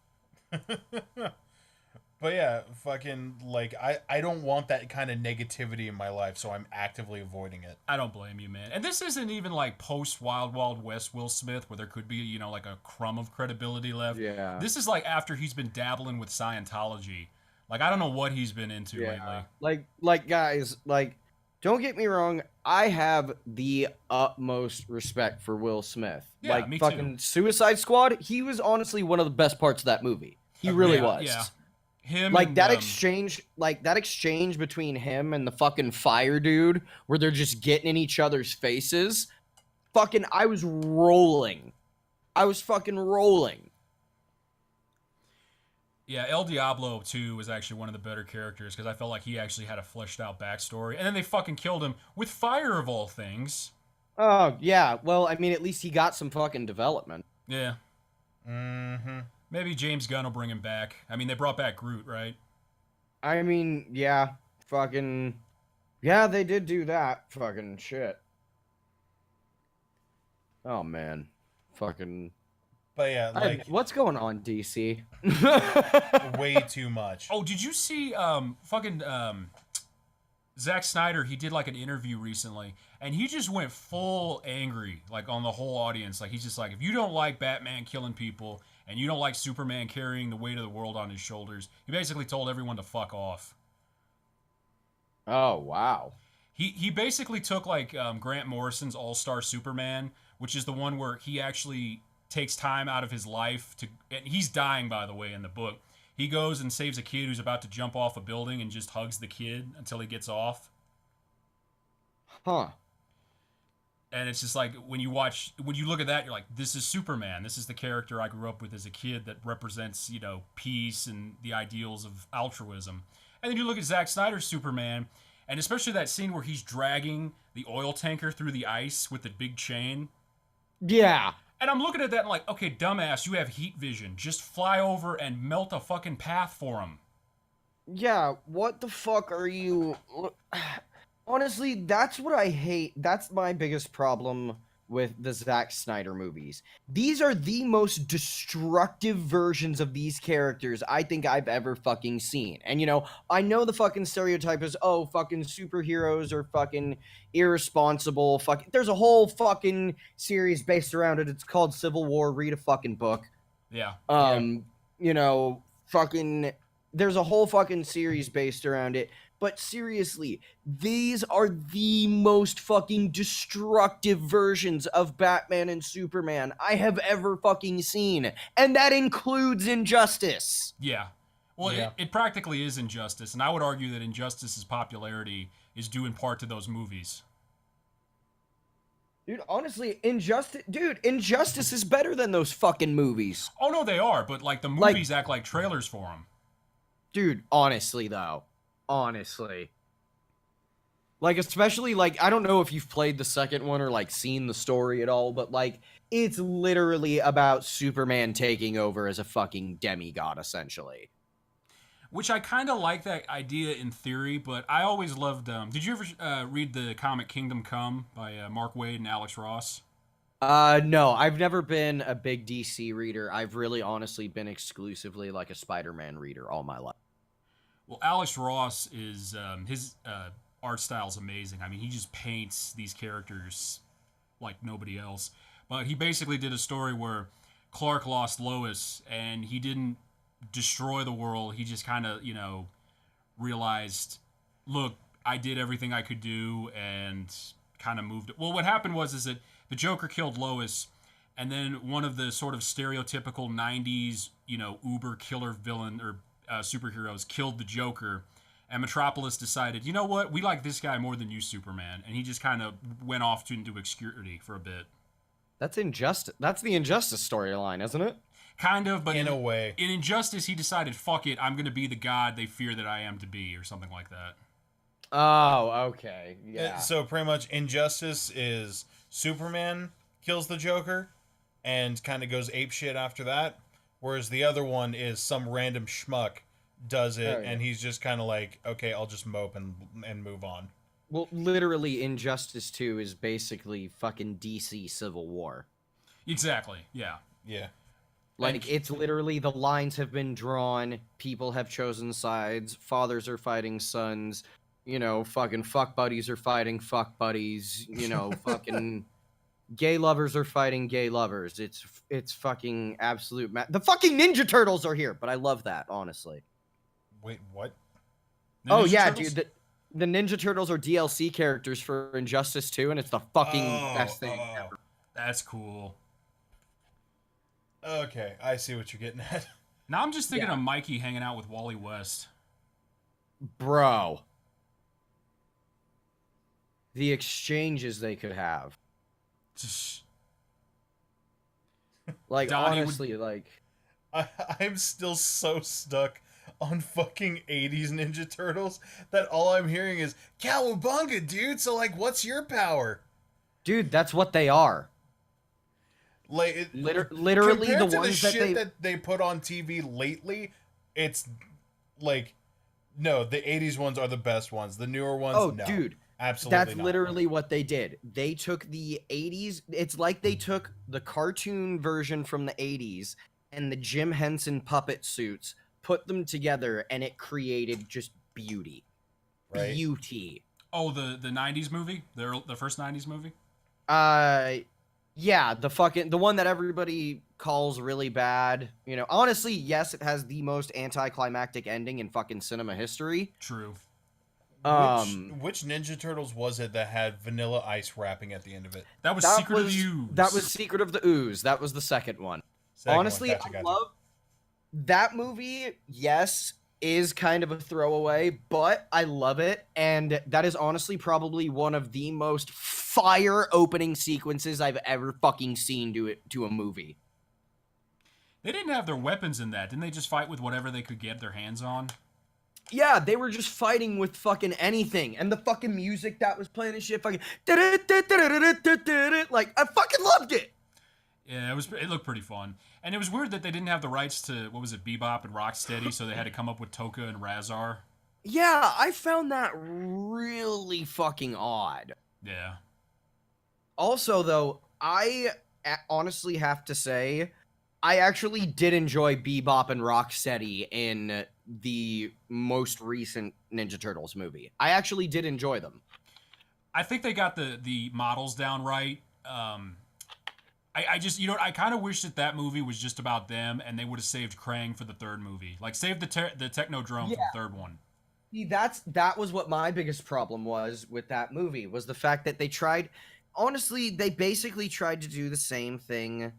But yeah, fucking, like, I don't want that kind of negativity in my life, so I'm actively avoiding it. I don't blame you, man. And this isn't even, like, post-Wild Wild West Will Smith, where there could be, you know, like, a crumb of credibility left. Yeah. This is, like, after he's been dabbling with Scientology. Like, I don't know what he's been into lately. Like, guys, like, don't get me wrong, I have the utmost respect for Will Smith. Yeah, like, me fucking too. Suicide Squad, he was honestly one of the best parts of that movie. He really was. Yeah. Him like and, that exchange between him and the fucking fire dude where they're just getting in each other's faces. Fucking, I was rolling. I was fucking rolling. Yeah, El Diablo 2 was actually one of the better characters because I felt like he actually had a fleshed out backstory. And then they fucking killed him with fire of all things. Oh, yeah. Well, I mean, at least he got some fucking development. Yeah. Mm-hmm. Maybe James Gunn will bring him back. I mean, they brought back Groot, right? I mean, yeah. Fucking... Yeah, they did do that. Fucking shit. Oh, man. Fucking... But yeah, like... what's going on, DC? way too much. Oh, did you see Zack Snyder? He did like an interview recently, and he just went full angry, like on the whole audience. Like he's just like, if you don't like Batman killing people, and you don't like Superman carrying the weight of the world on his shoulders, he basically told everyone to fuck off. Oh, wow. He basically took like Grant Morrison's All-Star Superman, which is the one where he actually takes time out of his life to, and he's dying, by the way, in the book. He goes and saves a kid who's about to jump off a building and just hugs the kid until he gets off. Huh. And it's just like, when you look at that, you're like, this is Superman. This is the character I grew up with as a kid that represents, you know, peace and the ideals of altruism. And then you look at Zack Snyder's Superman, and especially that scene where he's dragging the oil tanker through the ice with the big chain. Yeah. And I'm looking at that and like, okay, dumbass, you have heat vision. Just fly over and melt a fucking path for him. Yeah, what the fuck are you... Honestly, that's what I hate. That's my biggest problem with the Zack Snyder movies. These are the most destructive versions of these characters I think I've ever fucking seen. And, you know, I know the fucking stereotype is, oh, fucking superheroes are fucking irresponsible. There's a whole fucking series based around it. It's called Civil War. Read a fucking book. Yeah. You know, fucking, there's a whole fucking series based around it. But seriously, these are the most fucking destructive versions of Batman and Superman I have ever fucking seen. And that includes Injustice. Yeah. Well, Yeah. it practically is Injustice, and I would argue that Injustice's popularity is due in part to those movies. Dude, honestly, Injustice is better than those fucking movies. Oh, no, they are, but, like, the movies act like trailers for them. Dude, honestly, though. Honestly. Like, especially, like, I don't know if you've played the second one or, like, seen the story at all, but, like, it's literally about Superman taking over as a fucking demigod, essentially. Which I kind of like that idea in theory, but I always loved. Did you ever read the comic Kingdom Come by Mark Waid and Alex Ross? No, I've never been a big DC reader. I've really honestly been exclusively like a Spider-Man reader all my life. Well, Alex Ross is his art style is amazing. I mean, he just paints these characters like nobody else. But he basically did a story where Clark lost Lois, and he didn't destroy the world. He just kind of, realized, look, I did everything I could do, and kind of moved it. Well, what happened was that the Joker killed Lois, and then one of the sort of stereotypical 90s, uber killer villain or superheroes killed the Joker, and Metropolis decided, you know what, we like this guy more than you, Superman, and he just kind of went off into obscurity for a bit. That's Injustice. That's the Injustice storyline, isn't it? Kind of, but in a way. In Injustice, he decided, fuck it, I'm going to be the god they fear that I am to be, or something like that. Oh, okay. Yeah. So pretty much Injustice is Superman kills the Joker and kind of goes apeshit after that, whereas the other one is some random schmuck does it, and he's just kind of like, okay, I'll just mope and move on. Well, literally, Injustice 2 is basically fucking DC Civil War. Exactly, yeah. Yeah. Like, it's literally, the lines have been drawn, people have chosen sides, fathers are fighting sons, fucking fuck buddies are fighting fuck buddies, fucking gay lovers are fighting gay lovers. It's fucking absolute the fucking Ninja Turtles are here, but I love that, honestly. Wait, what? Ninja Turtles? Dude, the Ninja Turtles are DLC characters for Injustice 2, and it's the fucking best thing ever. That's cool. Okay, I see what you're getting at. Now I'm just thinking of Mikey hanging out with Wally West. Bro. The exchanges they could have. Like, Donnie honestly, I'm still so stuck on fucking 80s Ninja Turtles that all I'm hearing is, Cowabunga, dude, so, like, what's your power? Dude, that's what they are. Like, literally the ones that they put on TV lately, it's like, no, the 80s ones are the best ones. The newer ones, no. Dude, absolutely that's not. literally what they did. They took the 80s. It's like they took the cartoon version from the 80s and the Jim Henson puppet suits, put them together, and it created just beauty. Right? Beauty. Oh, the 90s movie? The first 90s movie? Yeah, the one that everybody calls really bad. Honestly, yes, it has the most anticlimactic ending in fucking cinema history. True. Which Ninja Turtles was it that had Vanilla Ice rapping at the end of it? That was Secret of the Ooze. That was Secret of the Ooze. That was the second one. Honestly, I love that movie. Yes, is kind of a throwaway, but I love it, and that is honestly probably one of the most fire opening sequences I've ever fucking seen to a movie. They didn't have their weapons in that. Didn't they just fight with whatever they could get their hands on? Yeah, they were just fighting with fucking anything, and the fucking music that was playing and shit, fucking like, I fucking loved it. Yeah, it looked pretty fun. And it was weird that they didn't have the rights to, what was it, Bebop and Rocksteady, so they had to come up with Toka and Razar. Yeah, I found that really fucking odd. Yeah. Also, though, I honestly have to say, I actually did enjoy Bebop and Rocksteady in the most recent Ninja Turtles movie. I actually did enjoy them. I think they got the models down right. I just, I kind of wish that movie was just about them, and they would have saved Krang for the third movie. Like, save the Technodrome for the third one. See, that was what my biggest problem was with that movie, was the fact that they tried. Honestly, they basically tried to do the same thing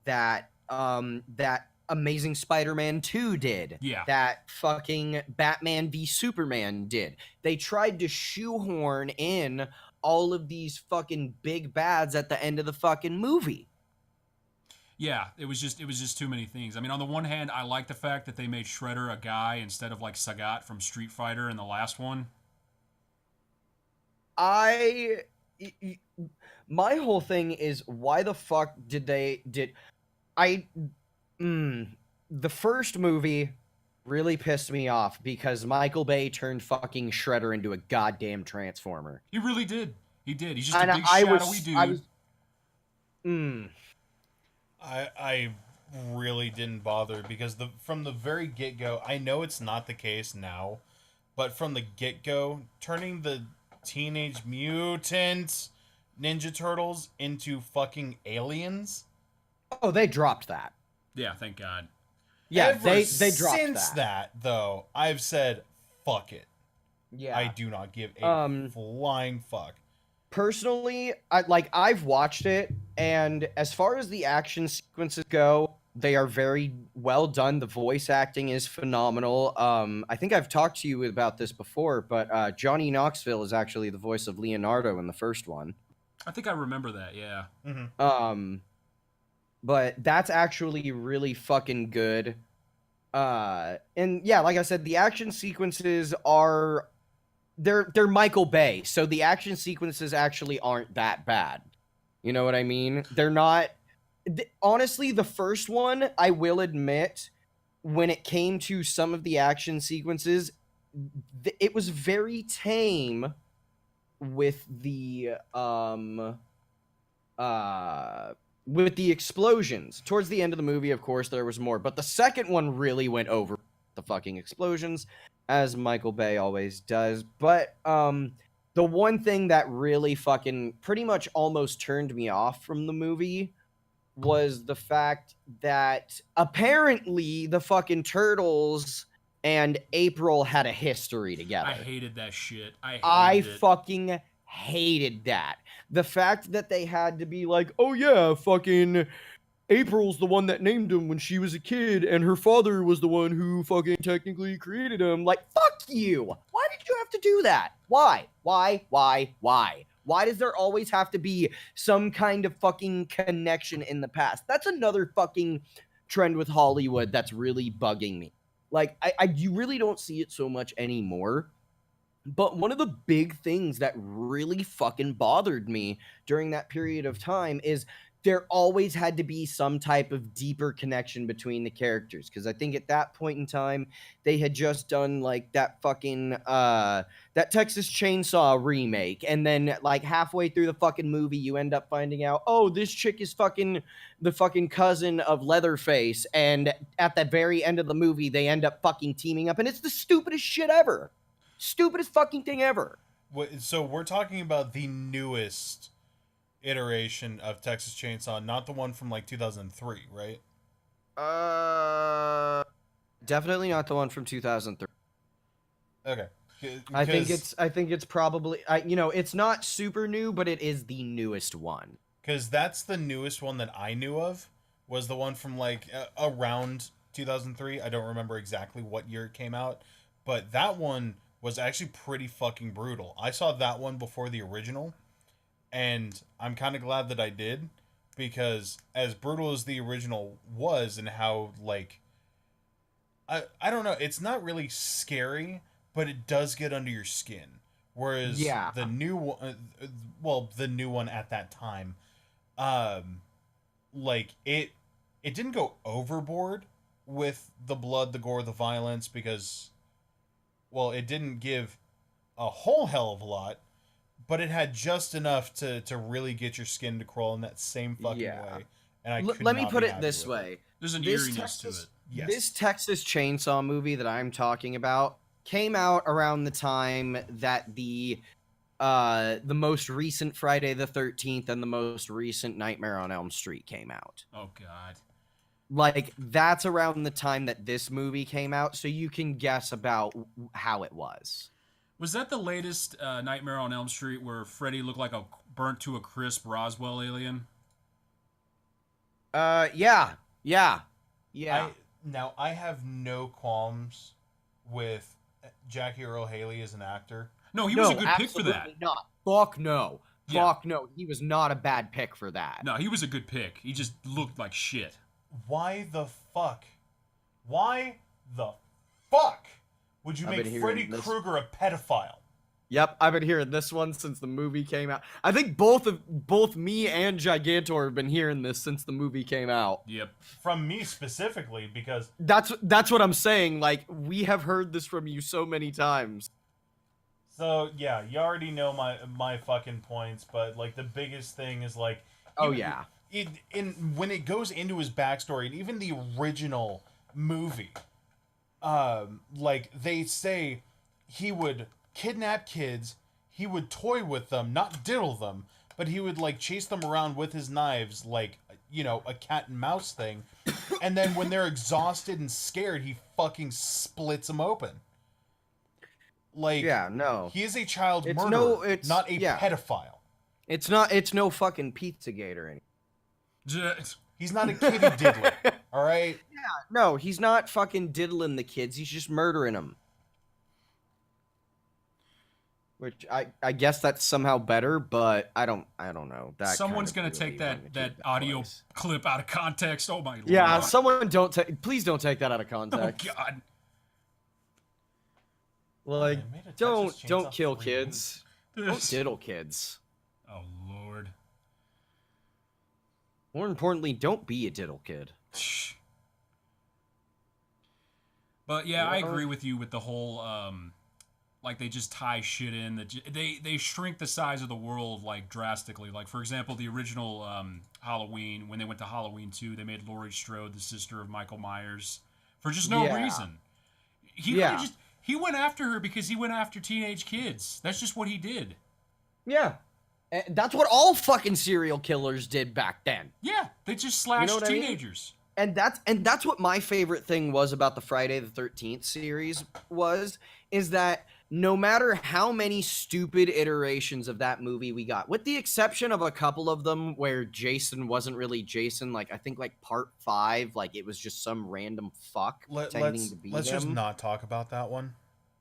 that that Amazing Spider-Man 2 did. Yeah. That fucking Batman v Superman did. They tried to shoehorn in all of these fucking big bads at the end of the fucking movie. Yeah, it was just too many things. I mean, on the one hand, I like the fact that they made Shredder a guy instead of like Sagat from Street Fighter in the last one. My whole thing is, why the fuck the first movie really pissed me off because Michael Bay turned fucking Shredder into a goddamn transformer. He really did. He did. He's just a big shadowy dude. I really didn't bother because from the very get-go, I know it's not the case now, but from the get-go, turning the Teenage Mutant Ninja Turtles into fucking aliens. Oh, they dropped that. Yeah, thank God. Yeah, they dropped since that though, I've said fuck it. Yeah, I do not give a flying fuck. Personally, I've watched it, and as far as the action sequences go, they are very well done. The voice acting is phenomenal. I think I've talked to you about this before, but Johnny Knoxville is actually the voice of Leonardo in the first one. I think I remember that, yeah. Mm-hmm. But that's actually really fucking good. And yeah, like I said, the action sequences are they're Michael Bay, so the action sequences actually aren't that bad. You know what I mean? They're not. Honestly, the first one, I will admit, when it came to some of the action sequences, it was very tame with the explosions. Towards the end of the movie, of course, there was more, but the second one really went over the fucking explosions, as Michael Bay always does. But the one thing that really fucking pretty much almost turned me off from the movie was the fact that apparently the fucking Turtles and April had a history together. I hated that shit. I fucking hated that. The fact that they had to be like, oh yeah, fucking April's the one that named him when she was a kid, and her father was the one who fucking technically created him. Like, fuck you! Why did you have to do that? Why? Why does there always have to be some kind of fucking connection in the past? That's another fucking trend with Hollywood that's really bugging me. Like, you really don't see it so much anymore. But one of the big things that really fucking bothered me during that period of time is there always had to be some type of deeper connection between the characters. Because I think at that point in time, they had just done, like, that fucking, that Texas Chainsaw remake. And then, like, halfway through the fucking movie, you end up finding out, oh, this chick is fucking the fucking cousin of Leatherface. And at the very end of the movie, they end up fucking teaming up. And it's the stupidest shit ever. Stupidest fucking thing ever. So we're talking about the newest iteration of Texas Chainsaw, not the one from like 2003, right? Definitely not the one from 2003. Okay. I think it's probably it's not super new, but it is the newest one. Because that's the newest one that I knew of, was the one from like around 2003. I don't remember exactly what year it came out, but that one was actually pretty fucking brutal. I saw that one before the original, and I'm kind of glad that I did, because as brutal as the original was and how, like, I don't know, it's not really scary, but it does get under your skin. Whereas the new one, the new one at that time, like, it didn't go overboard with the blood, the gore, the violence, because, well, it didn't give a whole hell of a lot, but it had just enough to really get your skin to crawl in that same fucking way. And let me put it this way. There's an eeriness to it. Yes. This Texas Chainsaw movie that I'm talking about came out around the time that the the most recent Friday the 13th and the most recent Nightmare on Elm Street came out. Oh God. Like, that's around the time that this movie came out, so you can guess about how it was. Was that the latest Nightmare on Elm Street where Freddy looked like a burnt to a crisp Roswell alien? Yeah. Now, I have no qualms with Jackie Earle Haley as an actor. No, he was a good pick for that. Absolutely not. Fuck no. Yeah. Fuck no. He was not a bad pick for that. No, he was a good pick. He just looked like shit. Why the fuck? Why the fuck would you I've make been Freddy hearing this. Krueger a pedophile? Yep, I've been hearing this one since the movie came out. I think both me and Gigantor have been hearing this since the movie came out. Yep. From me specifically, because That's what I'm saying. Like, we have heard this from you so many times. so yeah, you already know my fucking points, but like the biggest thing is like Oh yeah. when it goes into his backstory and even the original movie, like they say he would kidnap kids, he would toy with them, not diddle them, but he would like chase them around with his knives, like, you know, a cat and mouse thing, and then when they're exhausted and scared, he fucking splits them open. Like, Yeah, no. he is a child It's murderer, not a yeah. pedophile. It's no fucking Pizzagate or anything. He's not a kitty diddler, all right? No, he's not fucking diddling the kids. He's just murdering them. Which I guess that's somehow better, but I don't know. That Someone's kind gonna of take really went that to audio place. clip out of context. Oh my Yeah, Lord. someone please don't take that out of Oh context. God. Like, They made a Texas don't Chainsaw kill 3 kids. Don't diddle kids. Oh Lord. More importantly, don't be a diddle kid. But yeah, I Yeah. agree with you with the whole like they just tie shit in that they shrink the size of the world like drastically. Like for example, the original Halloween, when they went to Halloween 2, they made Laurie Strode the sister of Michael Myers for just no Yeah. reason. Yeah. He went after her because he went after teenage kids. That's just what he did. Yeah. And that's what all fucking serial killers did back then. Yeah, they just slashed what I mean? teenagers. And that's what my favorite thing was about the Friday the 13th series is that no matter how many stupid iterations of that movie we got, with the exception of a couple of them where Jason wasn't really Jason, like I think like part 5, like it was just some random fuck pretending to be let's him. just not talk about that one.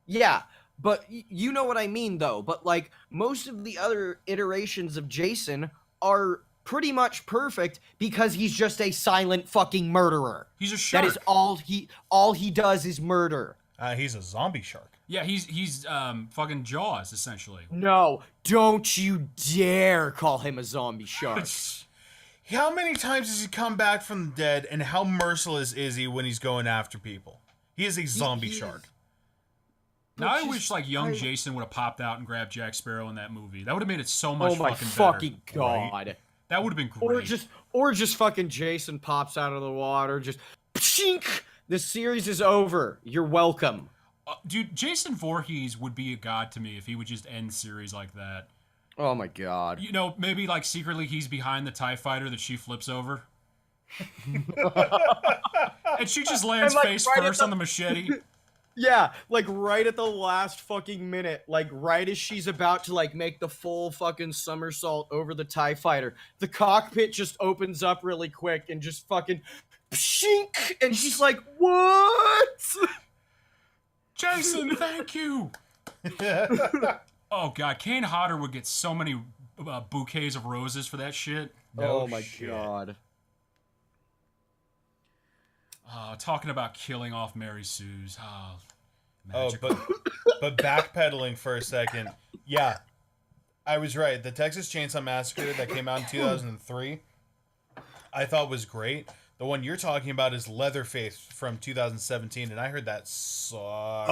Yeah, but you know what I mean though. But like most of the other iterations of Jason are pretty much perfect because he's just a silent fucking murderer. He's a shark. That is all he does is murder. He's a zombie shark. Yeah, he's fucking Jaws essentially. No, don't you dare call him a zombie shark. How many times has he come back from the dead, and how merciless is he when he's going after people? He is a zombie he is- shark. Now I Which wish is- like young Jason would have popped out and grabbed Jack Sparrow in that movie. That would have made it so much Oh my fucking fucking better. god. That would have been great. Or just fucking Jason pops out of the water, just pshink. This series is over. You're welcome. Dude, Jason Voorhees would be a god to me if he would just end series like that. Oh my god. You know, maybe like secretly he's behind the TIE fighter that she flips over. And she just lands And, like, face right at first the- on the machete. Yeah, like right at the last fucking minute, like right as she's about to like make the full fucking somersault over the TIE fighter, the cockpit just opens up really quick and just fucking pshink, and she's like, what? Jason, thank you. Oh god, Kane Hodder would get so many bouquets of roses for that shit. Oh my shit. god. Talking about killing off Mary Sue's. Oh, magical. but backpedaling for a second. Yeah, I was right. The Texas Chainsaw Massacre that came out in 2003, I thought was great. The one you're talking about is Leatherface from 2017, and I heard that sucked.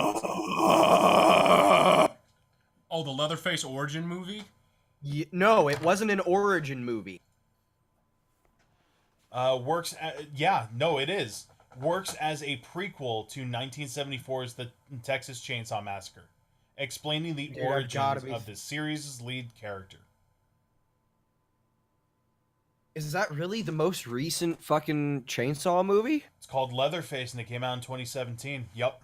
Oh, the Leatherface origin movie? No, it wasn't an origin movie. It is. Works as a prequel to 1974's The Texas Chainsaw Massacre. explaining the Dude, I've origins gotta be- of the series' lead character. Is that really the most recent fucking Chainsaw movie? It's called Leatherface, and it came out in 2017. Yup.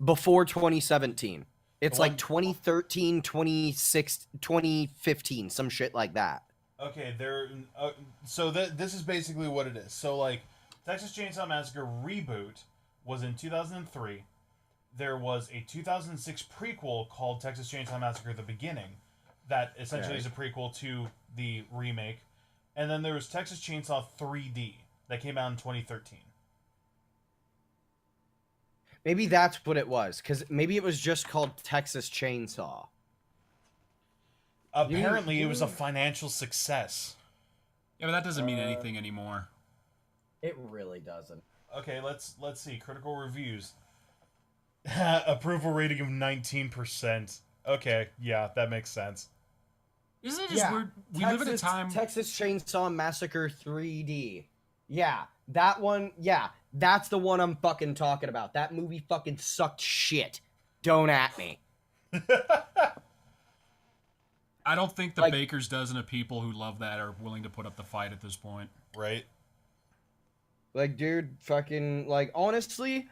Before 2017. It's The like one- 2013, 2015, some shit like that. Okay, this is basically what it is. So, like, Texas Chainsaw Massacre reboot was in 2003. There was a 2006 prequel called Texas Chainsaw Massacre: The Beginning, that essentially is a prequel to the remake. And then there was Texas Chainsaw 3D that came out in 2013. Maybe that's what it was, because maybe it was just called Texas Chainsaw. Apparently, it was a financial success. Yeah, but that doesn't mean anything anymore. It really doesn't. Okay, let's see. Critical reviews. Approval rating of 19%. Okay, yeah, that makes sense. Isn't it just weird? We live in a time. Texas Chainsaw Massacre 3D. Yeah, that one. Yeah, that's the one I'm fucking talking about. That movie fucking sucked shit. Don't at me. I don't think the baker's dozen of people who love that are willing to put up the fight at this point. Right? Like, dude, fucking, like, honestly,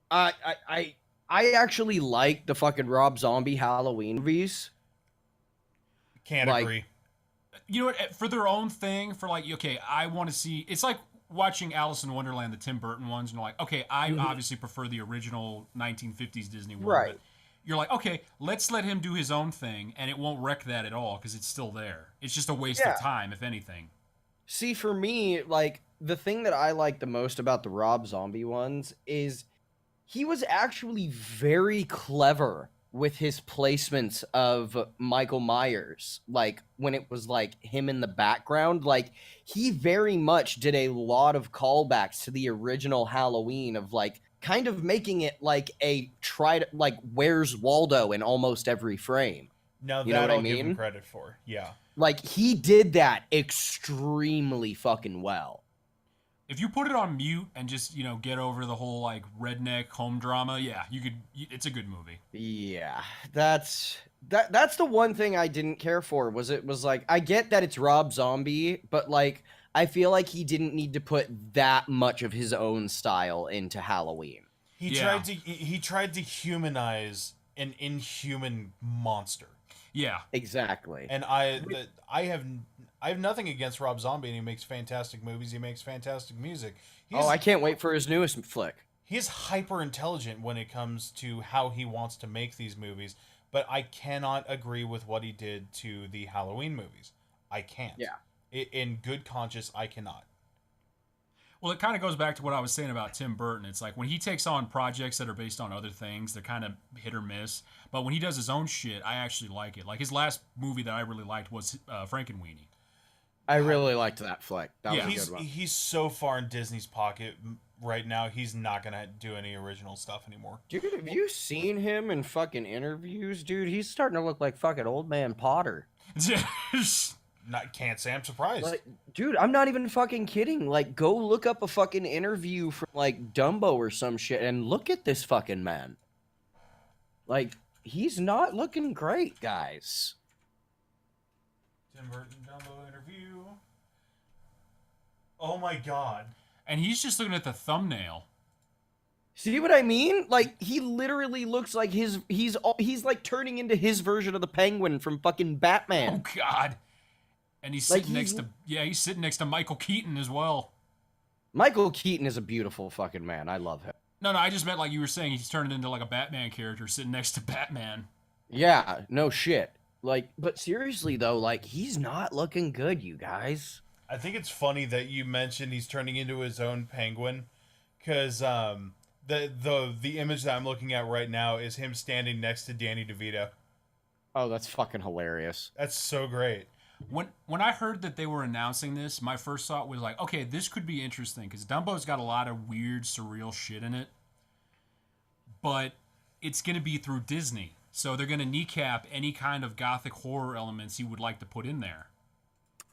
I actually like the fucking Rob Zombie Halloween movies. Can't agree. You know what? For their own thing, for like, okay, I want to see. It's like watching Alice in Wonderland, the Tim Burton ones, and you're like, okay, I obviously prefer the original 1950s Disney one. Right. But you're like, okay, let's let him do his own thing, and it won't wreck that at all because it's still there. It's just a waste of time, if anything. See, for me, like, the thing that I like the most about the Rob Zombie ones is he was actually very clever with his placements of Michael Myers. Like, when it was, like, him in the background, like, he very much did a lot of callbacks to the original Halloween of, like, kind of making it like like, Where's Waldo in almost every frame. Now You know that what I I'll give him mean? credit for. Yeah. Like, he did that extremely fucking well. If you put it on mute and just, you know, get over the whole, like, redneck home drama, yeah, you could. It's a good movie. Yeah, that's the one thing I didn't care for. It was like, I get that it's Rob Zombie, but, like, I feel like he didn't need to put that much of his own style into Halloween. He tried to humanize an inhuman monster. Yeah. Exactly. And I have nothing against Rob Zombie, and he makes fantastic movies. He makes fantastic music. I can't wait for his newest flick. He's hyper intelligent when it comes to how he wants to make these movies, but I cannot agree with what he did to the Halloween movies. I can't. Yeah. In good conscience, I cannot. Well, it kind of goes back to what I was saying about Tim Burton. It's like when he takes on projects that are based on other things, they're kind of hit or miss. But when he does his own shit, I actually like it. Like his last movie that I really liked was Frankenweenie. I really liked that flick. That was a good one. He's so far in Disney's pocket right now, he's not going to do any original stuff anymore. Dude, have you seen him in fucking interviews? Dude, he's starting to look like fucking old man Potter. Can't say I'm surprised. Like, dude, I'm not even fucking kidding. Like, go look up a fucking interview from, like, Dumbo or some shit and look at this fucking man. Like, he's not looking great, guys. Tim Burton Dumbo interview. Oh my god. And he's just looking at the thumbnail. See what I mean? Like, he literally looks like he's like turning into his version of the Penguin from fucking Batman. Oh god. And he's sitting next to Michael Keaton as well. Michael Keaton is a beautiful fucking man. I love him. No, I just meant like you were saying he's turning into like a Batman character sitting next to Batman. Yeah, no shit. Like, but seriously though, like, he's not looking good, you guys. I think it's funny that you mentioned he's turning into his own penguin, because the image that I'm looking at right now is him standing next to Danny DeVito. Oh, that's fucking hilarious. That's so great. When I heard that they were announcing this, my first thought was like, okay, this could be interesting because Dumbo's got a lot of weird, surreal shit in it, but it's going to be through Disney, so they're going to kneecap any kind of gothic horror elements he would like to put in there.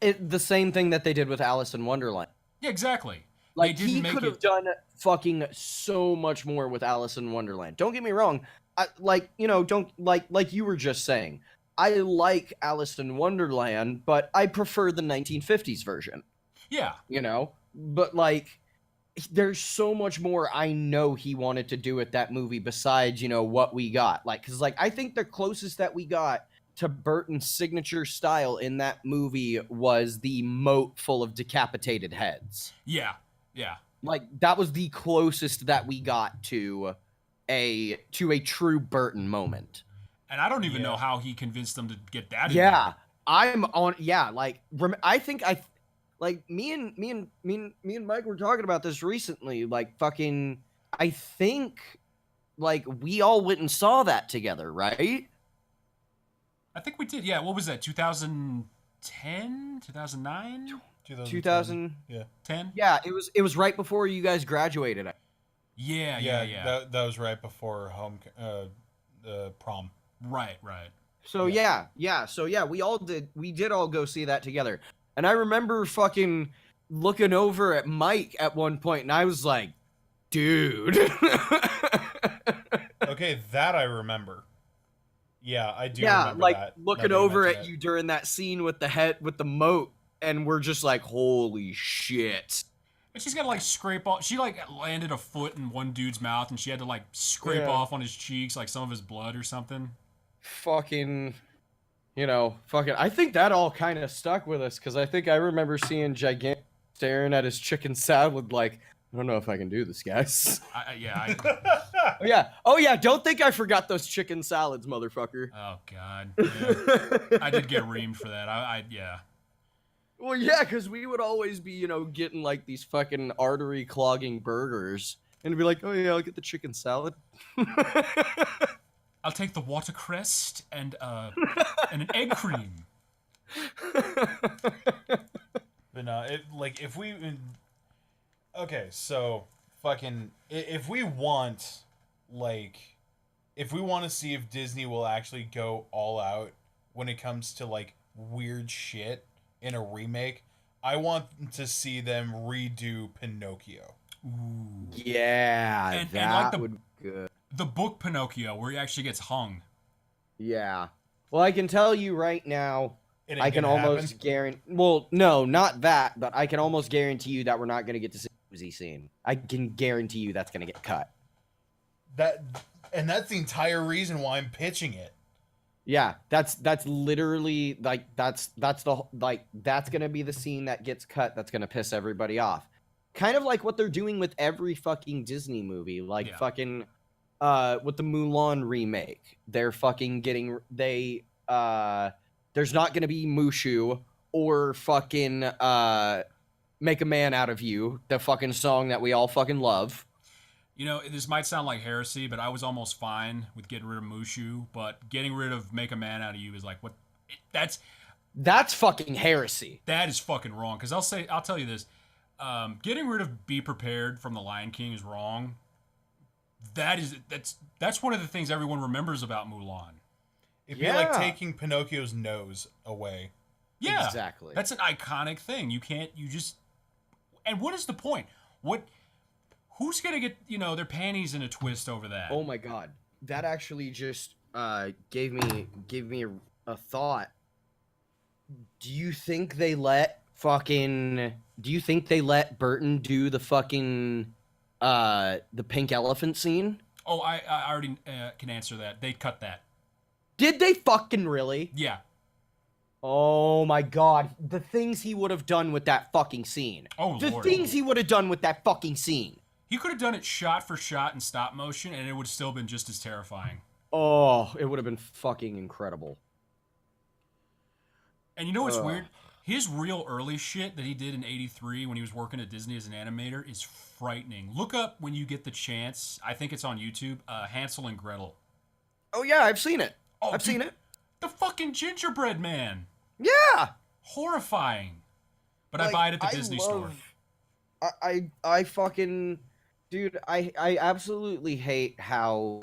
The same thing that they did with Alice in Wonderland. Yeah, exactly. Like, he could have done fucking so much more with Alice in Wonderland. Don't get me wrong, like, you know, don't like you were just saying. I like Alice in Wonderland, but I prefer the 1950s version, Yeah. you know? But like there's so much more I know he wanted to do with that movie besides, you know, what we got. Like cuz like I think the closest that we got to Burton's signature style in that movie was the moat full of decapitated heads. Yeah. Yeah. Like that was the closest that we got to a true Burton moment. And I don't even Yeah. know how he convinced them to get that in Yeah, there. I'm on. Yeah, like I think like me and Mike were talking about this recently. Like fucking, I think like we all went and saw that together, right? I think we did. Yeah. What was that? 2010? 2009? 2000. Yeah. 10? Yeah, it was right before you guys graduated. Yeah. That was right before prom. Right. So yeah, we did all go see that together. And I remember fucking looking over at Mike at one point, and I was like, dude. Okay, that I remember. Yeah, I do Yeah, remember like that. looking over at you during that scene with the moat, and we're just like, holy shit. And she's got to like scrape off. She like landed a foot in one dude's mouth, and she had to like scrape Yeah. off on his cheeks like some of his blood or something. Fucking, you know, I think that all kind of stuck with us, because I think I remember seeing Gigantic staring at his chicken salad like, I don't know if I can do this, guys. Oh yeah, don't think I forgot those chicken salads, motherfucker. Oh god. Yeah. I did get reamed for that. Yeah. Well, yeah, because we would always be, you know, getting like these fucking artery clogging burgers, and be like, oh yeah, I'll get the chicken salad. I'll take the watercress and an egg cream. But no, if we okay, so fucking if we want to see if Disney will actually go all out when it comes to like weird shit in a remake, I want to see them redo Pinocchio. Ooh. Yeah, And that like would be good. The book Pinocchio, where he actually gets hung. Yeah. Well, I can tell you right now, It I ain't can gonna almost happen. guarantee. Well, no, not that, but I can almost guarantee you that we're not going to get to see the Uzi scene. I can guarantee you that's going to get cut. That's the entire reason why I'm pitching it. Yeah, that's literally like that's going to be the scene that gets cut. That's going to piss everybody off. Kind of like what they're doing with every fucking Disney movie, like Yeah. fucking with the Mulan remake. They're fucking getting there's not going to be Mushu or fucking Make a Man Out of You, the fucking song that we all fucking love. You know, this might sound like heresy, but I was almost fine with getting rid of Mushu, but getting rid of Make a Man Out of You is like what that's fucking heresy. that is fucking wrong. Because I'll tell you this, getting rid of Be Prepared from The Lion King is wrong. That's one of the things everyone remembers about Mulan. It'd be like Yeah. taking Pinocchio's nose away. Yeah, Exactly. That's an iconic thing. And what is the point? Who's gonna get their panties in a twist over that? Oh my god, that actually just gave me a thought. Do you think they let Burton do the fucking the pink elephant scene? Oh, I already can answer that. They cut that. Did they fucking really? Yeah. Oh my god, the things he would have done with that fucking scene. Oh, the Lord. things he would have done with that fucking scene. He could have done it shot for shot in stop motion, and it would have still been just as terrifying. Oh, it would have been fucking incredible. And you know what's Ugh. weird? His real early shit that he did in '83 when he was working at Disney as an animator is frightening. Look up when you get the chance. I think it's on YouTube. Hansel and Gretel. Oh yeah, I've seen it. Oh, I've dude, seen it. The fucking gingerbread man. Yeah. Horrifying. But I Like, buy it at the Disney store. I fucking dude, I absolutely hate how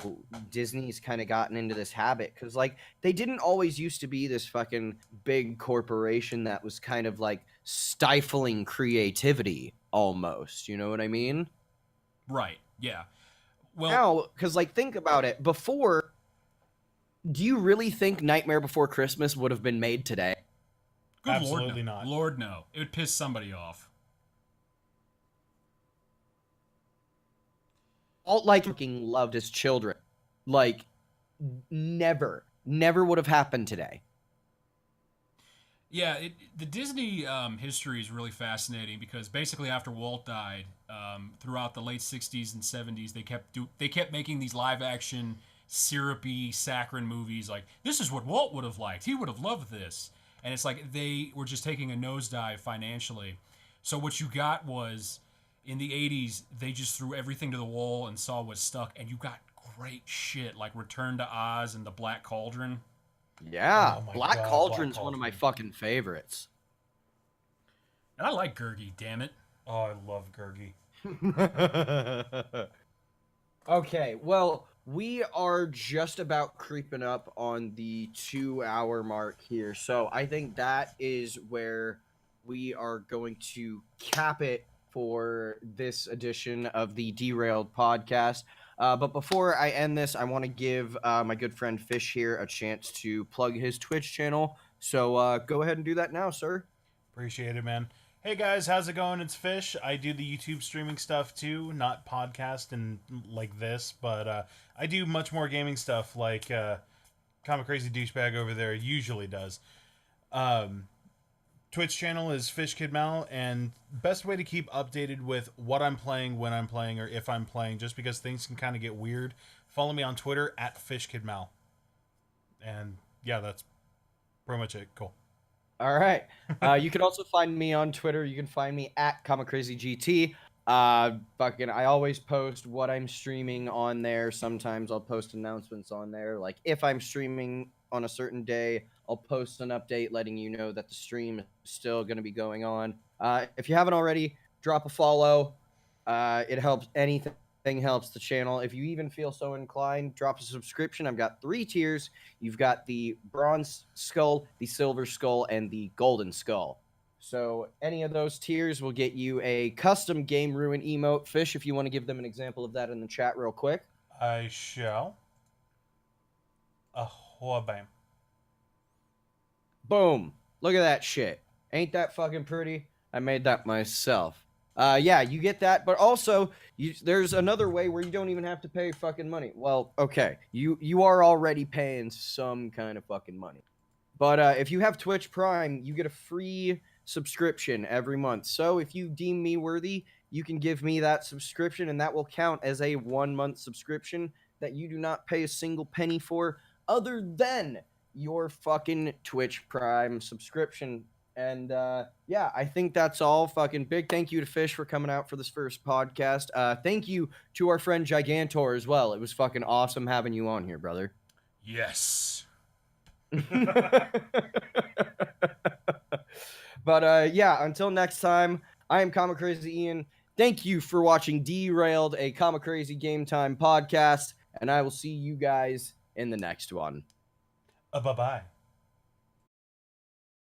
Disney's kind of gotten into this habit, because like they didn't always used to be this fucking big corporation that was kind of like stifling creativity almost, you know what I mean? Right. Yeah. Well, now, because like think about it. Before, do you really think Nightmare Before Christmas would have been made today? good Absolutely Lord, no. not. Lord, no. It would piss somebody off. Alt like fucking loved as children. Like, never would have happened today. Yeah, the Disney history is really fascinating because basically after Walt died, throughout the late '60s and '70s, they kept making these live action syrupy saccharine movies. Like, this is what Walt would have liked. He would have loved this, and it's like they were just taking a nosedive financially. So what you got was in the '80s, they just threw everything to the wall and saw what stuck, and you got great shit like Return to Oz and The Black Cauldron. Yeah, Oh my Black God, Cauldron's Black one of my Cauldron. fucking favorites. And I like Gurgi, damn it. Oh, I love Gurgi. Okay, well, we are just about creeping up on the 2-hour mark here, so I think that is where we are going to cap it for this edition of the Derailed Podcast. But before I end this, I want to give my good friend Fish here a chance to plug his Twitch channel. So go ahead and do that now, sir. Appreciate it, man. Hey guys, how's it going? It's Fish. I do the YouTube streaming stuff too, not podcast and like this, but I do much more gaming stuff like Comic Crazy Douchebag over there usually does. Twitch channel is FishKidMal, and best way to keep updated with what I'm playing, when I'm playing, or if I'm playing, just because things can kind of get weird, follow me on Twitter at FishKidMal. And yeah, that's pretty much it. Cool. All right. You can also find me on Twitter. You can find me at ComicCrazyGT. I always post what I'm streaming on there. Sometimes I'll post announcements on there. Like if I'm streaming on a certain day, I'll post an update letting you know that the stream is still going to be going on. If you haven't already, drop a follow. It helps. Anything helps the channel. If you even feel so inclined, drop a subscription. I've got 3 tiers. You've got the bronze skull, the silver skull, and the golden skull. So any of those tiers will get you a custom Game Ruin emote. Fish, if you want to give them an example of that in the chat real quick. I shall. Bam. Boom. Look at that shit. Ain't that fucking pretty? I made that myself. Yeah, you get that, but also there's another way where you don't even have to pay fucking money. Well, okay, you are already paying some kind of fucking money. But if you have Twitch Prime, you get a free subscription every month. So if you deem me worthy, you can give me that subscription, and that will count as a 1-month subscription that you do not pay a single penny for other than your fucking Twitch Prime subscription. And yeah, I think that's all. Fucking big thank you to Fish for coming out for this first podcast. Thank you to our friend Gigantor as well. It was fucking awesome having you on here, brother. Yes. But yeah, until next time, I am Comic Crazy Ian. Thank you for watching Derailed, a Comic Crazy Game Time podcast, and I will see you guys in the next one. Bye-bye.